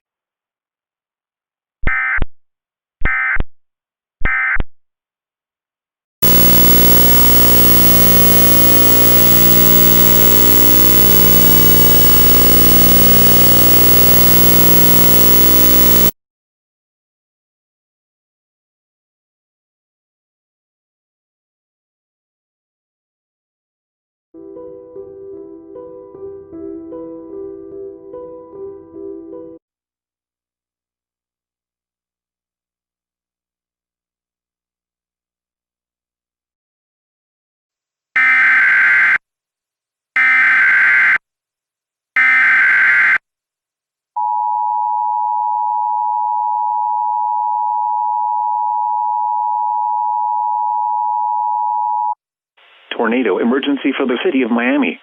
Tornado emergency for the city of Miami.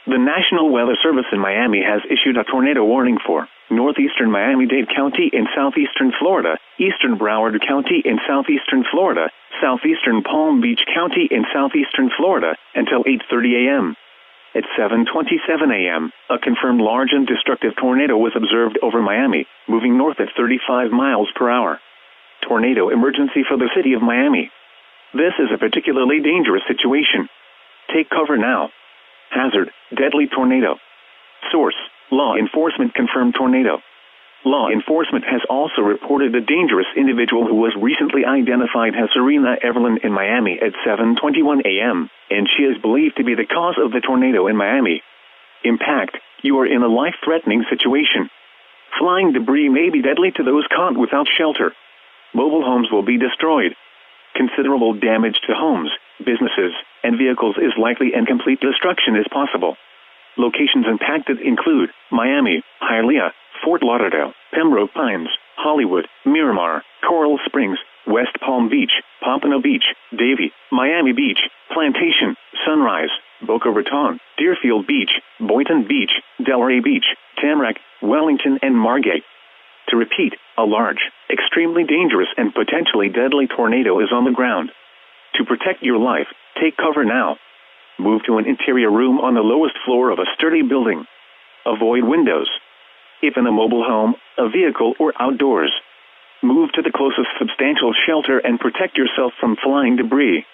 The National Weather Service in Miami has issued a tornado warning for northeastern Miami-Dade County in southeastern Florida, eastern Broward County in southeastern Florida, southeastern Palm Beach County in southeastern Florida until 8:30 a.m. At 7:27 a.m., a confirmed large and destructive tornado was observed over Miami, moving north at 35 miles per hour. Tornado emergency for the city of Miami. This is a particularly dangerous situation. Take cover now. Hazard: deadly tornado. Source: law enforcement confirmed tornado. Law enforcement has also reported a dangerous individual who was recently identified as Serena Evelyn in Miami at 7:21 a.m., and she is believed to be the cause of the tornado in Miami. Impact: you are in a life-threatening situation. Flying debris may be deadly to those caught without shelter. Mobile homes will be destroyed. Considerable damage to homes, businesses, and vehicles is likely, and complete destruction is possible. Locations impacted include Miami, Hialeah, Fort Lauderdale, Pembroke Pines, Hollywood, Miramar, Coral Springs, West Palm Beach, Pompano Beach, Davie, Miami Beach, Plantation, Sunrise, Boca Raton, Deerfield Beach, Boynton Beach, Delray Beach, Tamarack, Wellington, and Margate. To repeat, a large, extremely dangerous and potentially deadly tornado is on the ground. To protect your life, take cover now. Move to an interior room on the lowest floor of a sturdy building. Avoid windows. If in a mobile home, a vehicle, or outdoors, move to the closest substantial shelter and protect yourself from flying debris.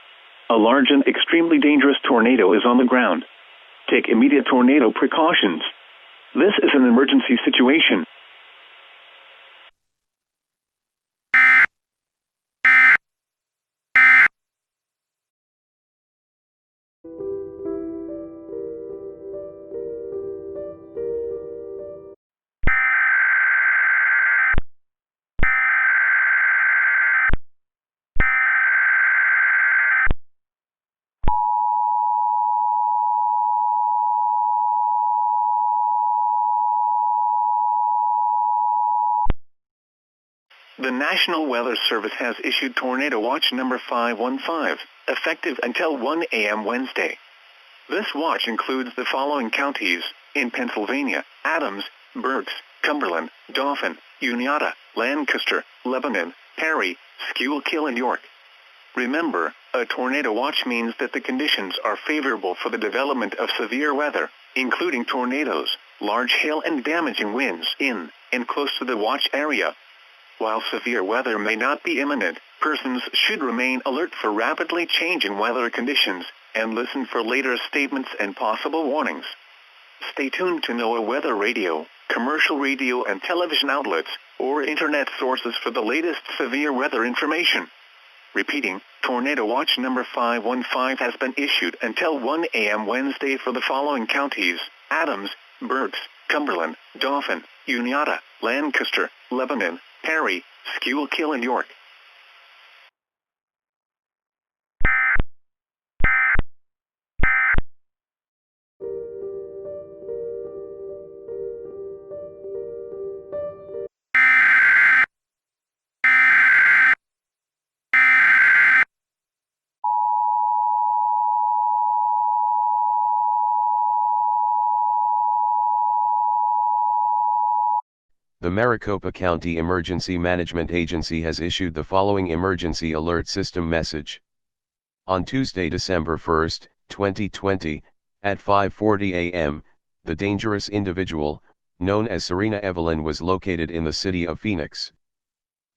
A large and extremely dangerous tornado is on the ground. Take immediate tornado precautions. This is an emergency situation. The National Weather Service has issued Tornado Watch number 515, effective until 1 a.m. Wednesday. This watch includes the following counties in Pennsylvania: Adams, Berks, Cumberland, Dauphin, Uniata, Lancaster, Lebanon, Perry, Schuylkill, and York. Remember, a tornado watch means that the conditions are favorable for the development of severe weather, including tornadoes, large hail, and damaging winds in and close to the watch area. While severe weather may not be imminent, persons should remain alert for rapidly changing weather conditions and listen for later statements and possible warnings. Stay tuned to NOAA weather radio, commercial radio and television outlets, or internet sources for the latest severe weather information. Repeating, Tornado Watch number 515 has been issued until 1 a.m. Wednesday for the following counties: Adams, Berks, Cumberland, Dauphin, Uniata, Lancaster, Lebanon, Perry, Schuylkill, and York. The Maricopa County Emergency Management Agency has issued the following emergency alert system message. On Tuesday, December 1, 2020, at 5:40 a.m., the dangerous individual, known as Serena Evelyn, was located in the city of Phoenix.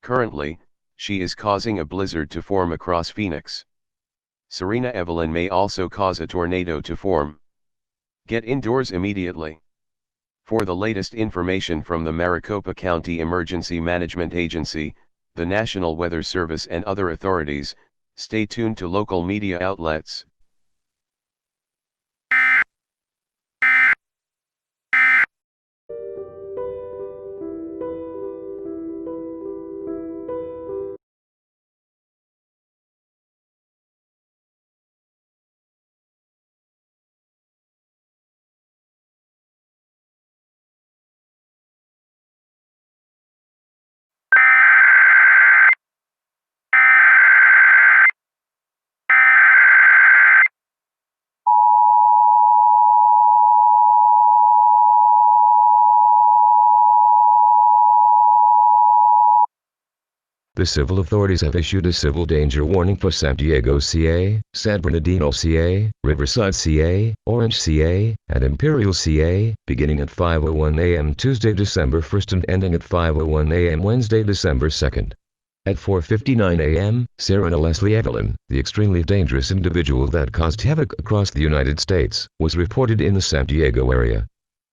Currently, she is causing a blizzard to form across Phoenix. Serena Evelyn may also cause a tornado to form. Get indoors immediately. For the latest information from the Maricopa County Emergency Management Agency, the National Weather Service, and other authorities, stay tuned to local media outlets. The civil authorities have issued a civil danger warning for San Diego, CA, San Bernardino, CA, Riverside, CA, Orange, CA, and Imperial, CA, beginning at 5:01 a.m. Tuesday, December 1st and ending at 5:01 a.m. Wednesday, December 2nd. At 4:59 a.m., Serena Leslie Evelyn, the extremely dangerous individual that caused havoc across the United States, was reported in the San Diego area.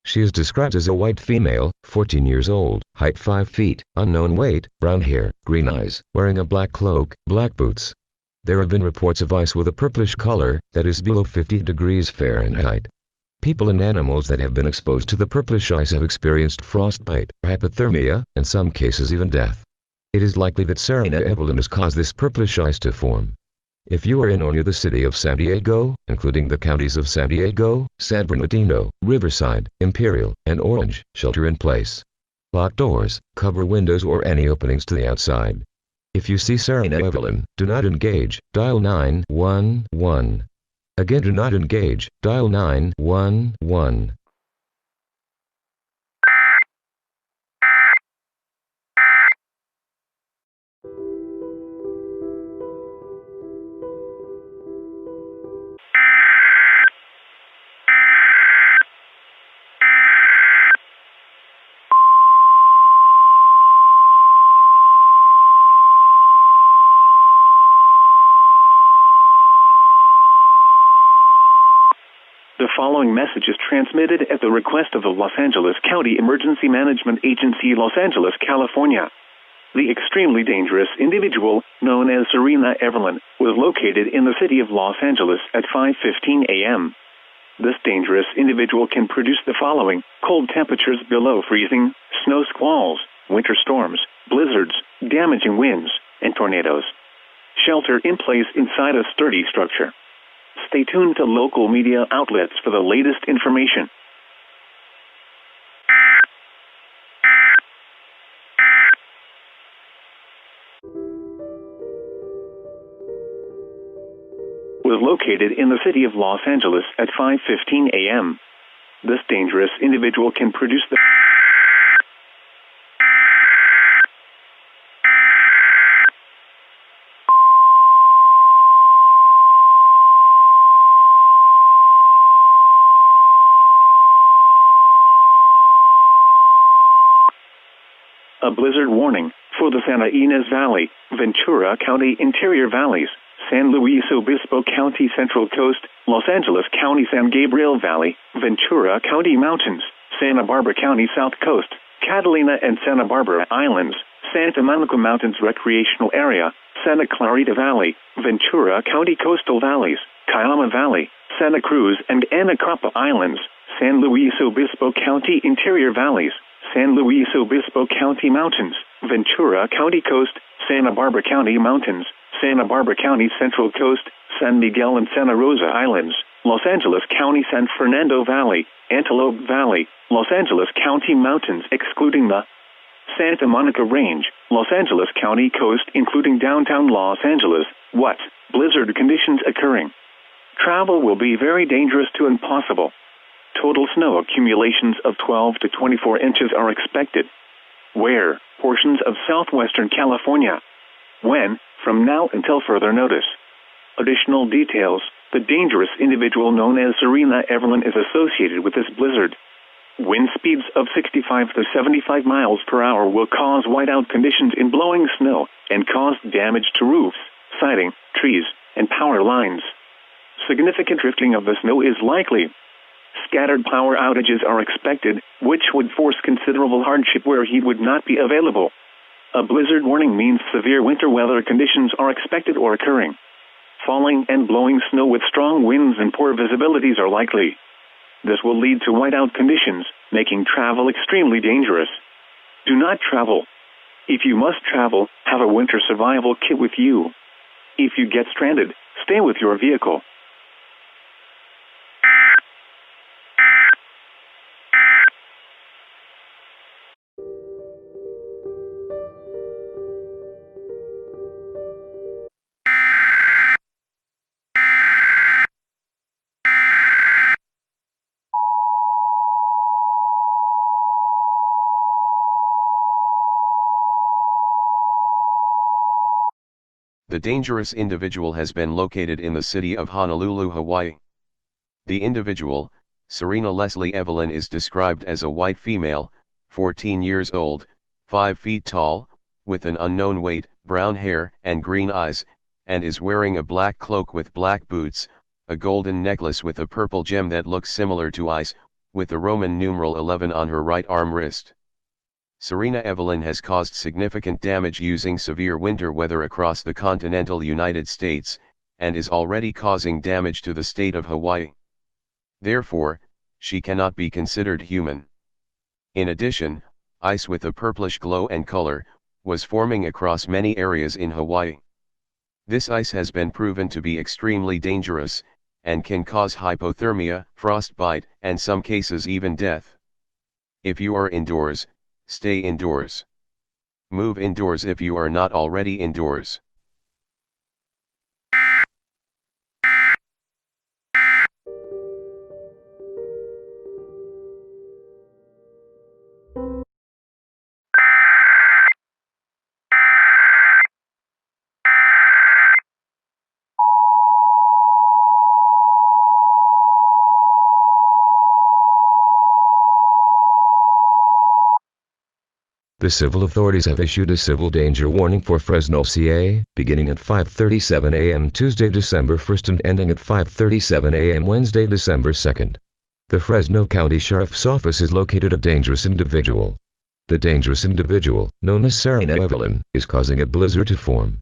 She is described as a white female, 14 years old, height 5 feet, unknown weight, brown hair, green eyes, wearing a black cloak, black boots. There have been reports of ice with a purplish color that is below 50 degrees Fahrenheit. People and animals that have been exposed to the purplish ice have experienced frostbite, hypothermia, and some cases even death. It is likely that Serena Evelyn has caused this purplish ice to form. If you are in or near the city of San Diego, including the counties of San Diego, San Bernardino, Riverside, Imperial, and Orange, shelter in place. Lock doors, cover windows or any openings to the outside. If you see Serena Evelyn, do not engage, dial 911. Again, do not engage, dial 911. The following message is transmitted at the request of the Los Angeles County Emergency Management Agency, Los Angeles, California. The extremely dangerous individual, known as Serena Evelyn, was located in the city of Los Angeles at 5:15 a.m. This dangerous individual can produce the following: cold temperatures below freezing, snow squalls, winter storms, blizzards, damaging winds, and tornadoes. Shelter in place inside a sturdy structure. Stay tuned to local media outlets for the latest information. Was located in the city of Los Angeles at 5:15 a.m. This dangerous individual can produce the a blizzard warning for the Santa Ynez Valley, Ventura County interior valleys, San Luis Obispo County Central Coast, Los Angeles County San Gabriel Valley, Ventura County Mountains, Santa Barbara County South Coast, Catalina and Santa Barbara Islands, Santa Monica Mountains Recreational Area, Santa Clarita Valley, Ventura County Coastal Valleys, Cayama Valley, Santa Cruz and Anacapa Islands, San Luis Obispo County Interior Valleys, San Luis Obispo County Mountains, Ventura County Coast, Santa Barbara County Mountains, Santa Barbara County Central Coast, San Miguel and Santa Rosa Islands, Los Angeles County San Fernando Valley, Antelope Valley, Los Angeles County Mountains excluding the Santa Monica Range, Los Angeles County Coast including downtown Los Angeles. What? Blizzard conditions occurring. Travel will be very dangerous to impossible. Total snow accumulations of 12 to 24 inches are expected. Where? Portions of southwestern California. When? From now until further notice. Additional details: the dangerous individual known as Serena Evelyn is associated with this blizzard. Wind speeds of 65 to 75 miles per hour will cause whiteout conditions in blowing snow and cause damage to roofs, siding, trees, and power lines. Significant drifting of the snow is likely. Scattered power outages are expected, which would force considerable hardship where heat would not be available. A blizzard warning means severe winter weather conditions are expected or occurring. Falling and blowing snow with strong winds and poor visibilities are likely. This will lead to whiteout conditions, making travel extremely dangerous. Do not travel. If you must travel, have a winter survival kit with you. If you get stranded, stay with your vehicle. The dangerous individual has been located in the city of Honolulu, Hawaii. The individual, Serena Leslie Evelyn, is described as a white female, 14 years old, 5 feet tall, with an unknown weight, brown hair and green eyes, and is wearing a black cloak with black boots, a golden necklace with a purple gem that looks similar to ice, with the Roman numeral 11 on her right arm wrist. Serena Evelyn has caused significant damage using severe winter weather across the continental United States, and is already causing damage to the state of Hawaii. Therefore, she cannot be considered human. In addition, ice with a purplish glow and color was forming across many areas in Hawaii. This ice has been proven to be extremely dangerous, and can cause hypothermia, frostbite, and some cases even death. If you are indoors, stay indoors. Move indoors if you are not already indoors. The civil authorities have issued a civil danger warning for Fresno, CA, beginning at 5:37 a.m. Tuesday, December 1st and ending at 5:37 a.m. Wednesday, December 2nd. The Fresno County Sheriff's Office has located a dangerous individual. The dangerous individual, known as Serena Evelyn, is causing a blizzard to form.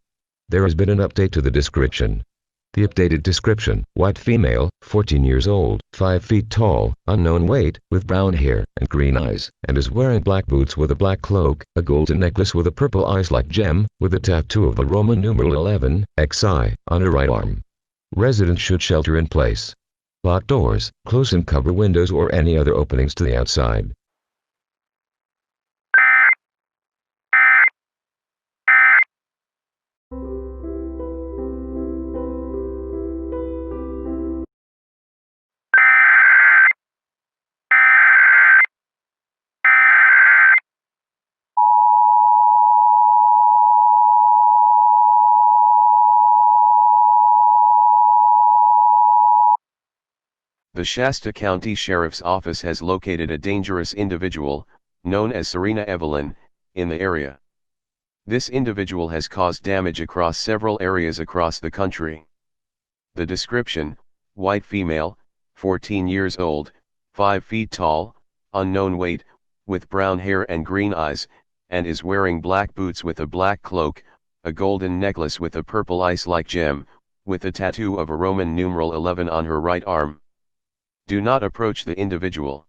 There has been an update to the description. The updated description: white female, 14 years old, 5 feet tall, unknown weight, with brown hair and green eyes, and is wearing black boots with a black cloak, a golden necklace with a purple ice-like gem, with a tattoo of the Roman numeral 11, XI, on her right arm. Residents should shelter in place. Lock doors, close and cover windows or any other openings to the outside. The Shasta County Sheriff's Office has located a dangerous individual, known as Serena Evelyn, in the area. This individual has caused damage across several areas across the country. The description: white female, 14 years old, 5 feet tall, unknown weight, with brown hair and green eyes, and is wearing black boots with a black cloak, a golden necklace with a purple ice-like gem, with a tattoo of a Roman numeral 11 on her right arm. Do not approach the individual.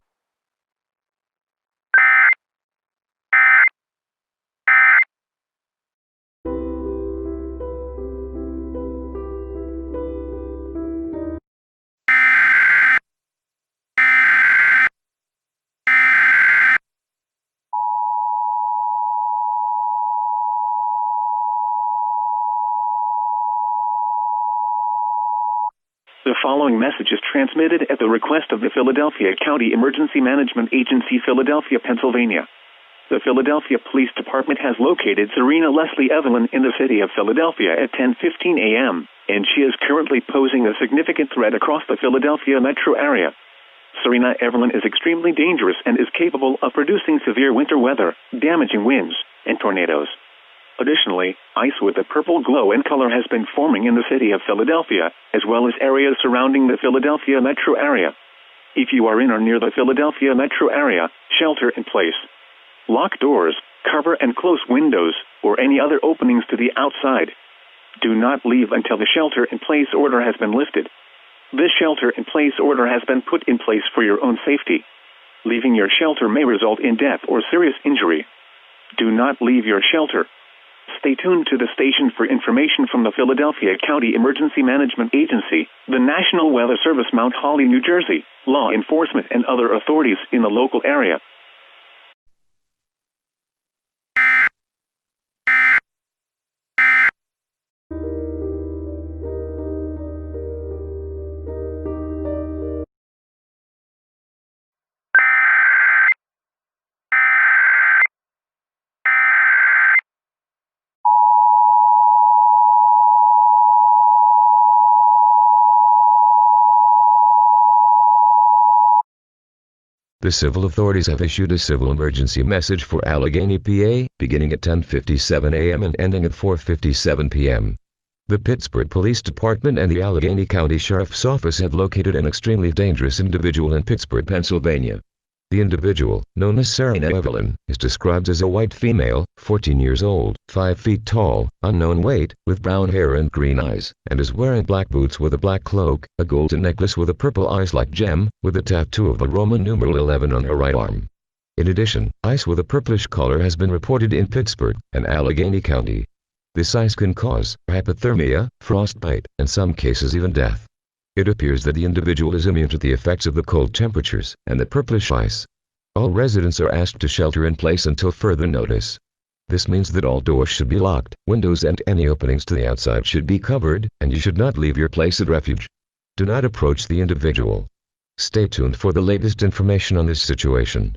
The following message is transmitted at the request of the Philadelphia County Emergency Management Agency, Philadelphia, Pennsylvania. The Philadelphia Police Department has located Serena Leslie Evelyn in the city of Philadelphia at 10:15 a.m., and she is currently posing a significant threat across the Philadelphia metro area. Serena Evelyn is extremely dangerous and is capable of producing severe winter weather, damaging winds, and tornadoes. Additionally, ice with a purple glow and color has been forming in the city of Philadelphia, as well as areas surrounding the Philadelphia metro area. If you are in or near the Philadelphia metro area, shelter in place. Lock doors, cover and close windows, or any other openings to the outside. Do not leave until the shelter-in-place order has been lifted. This shelter-in-place order has been put in place for your own safety. Leaving your shelter may result in death or serious injury. Do not leave your shelter. Stay tuned to the station for information from the Philadelphia County Emergency Management Agency, the National Weather Service, Mount Holly, New Jersey, law enforcement, and other authorities in the local area. The civil authorities have issued a civil emergency message for Allegheny, PA, beginning at 10:57 a.m. and ending at 4:57 p.m. The Pittsburgh Police Department and the Allegheny County Sheriff's Office have located an extremely dangerous individual in Pittsburgh, Pennsylvania. The individual, known as Serena Evelyn, is described as a white female, 14 years old, 5 feet tall, unknown weight, with brown hair and green eyes, and is wearing black boots with a black cloak, a golden necklace with a purple ice-like gem, with a tattoo of the Roman numeral 11 on her right arm. In addition, ice with a purplish color has been reported in Pittsburgh and Allegheny County. This ice can cause hypothermia, frostbite, and in some cases even death. It appears that the individual is immune to the effects of the cold temperatures and the purplish ice. All residents are asked to shelter in place until further notice. This means that all doors should be locked, windows and any openings to the outside should be covered, and you should not leave your place of refuge. Do not approach the individual. Stay tuned for the latest information on this situation.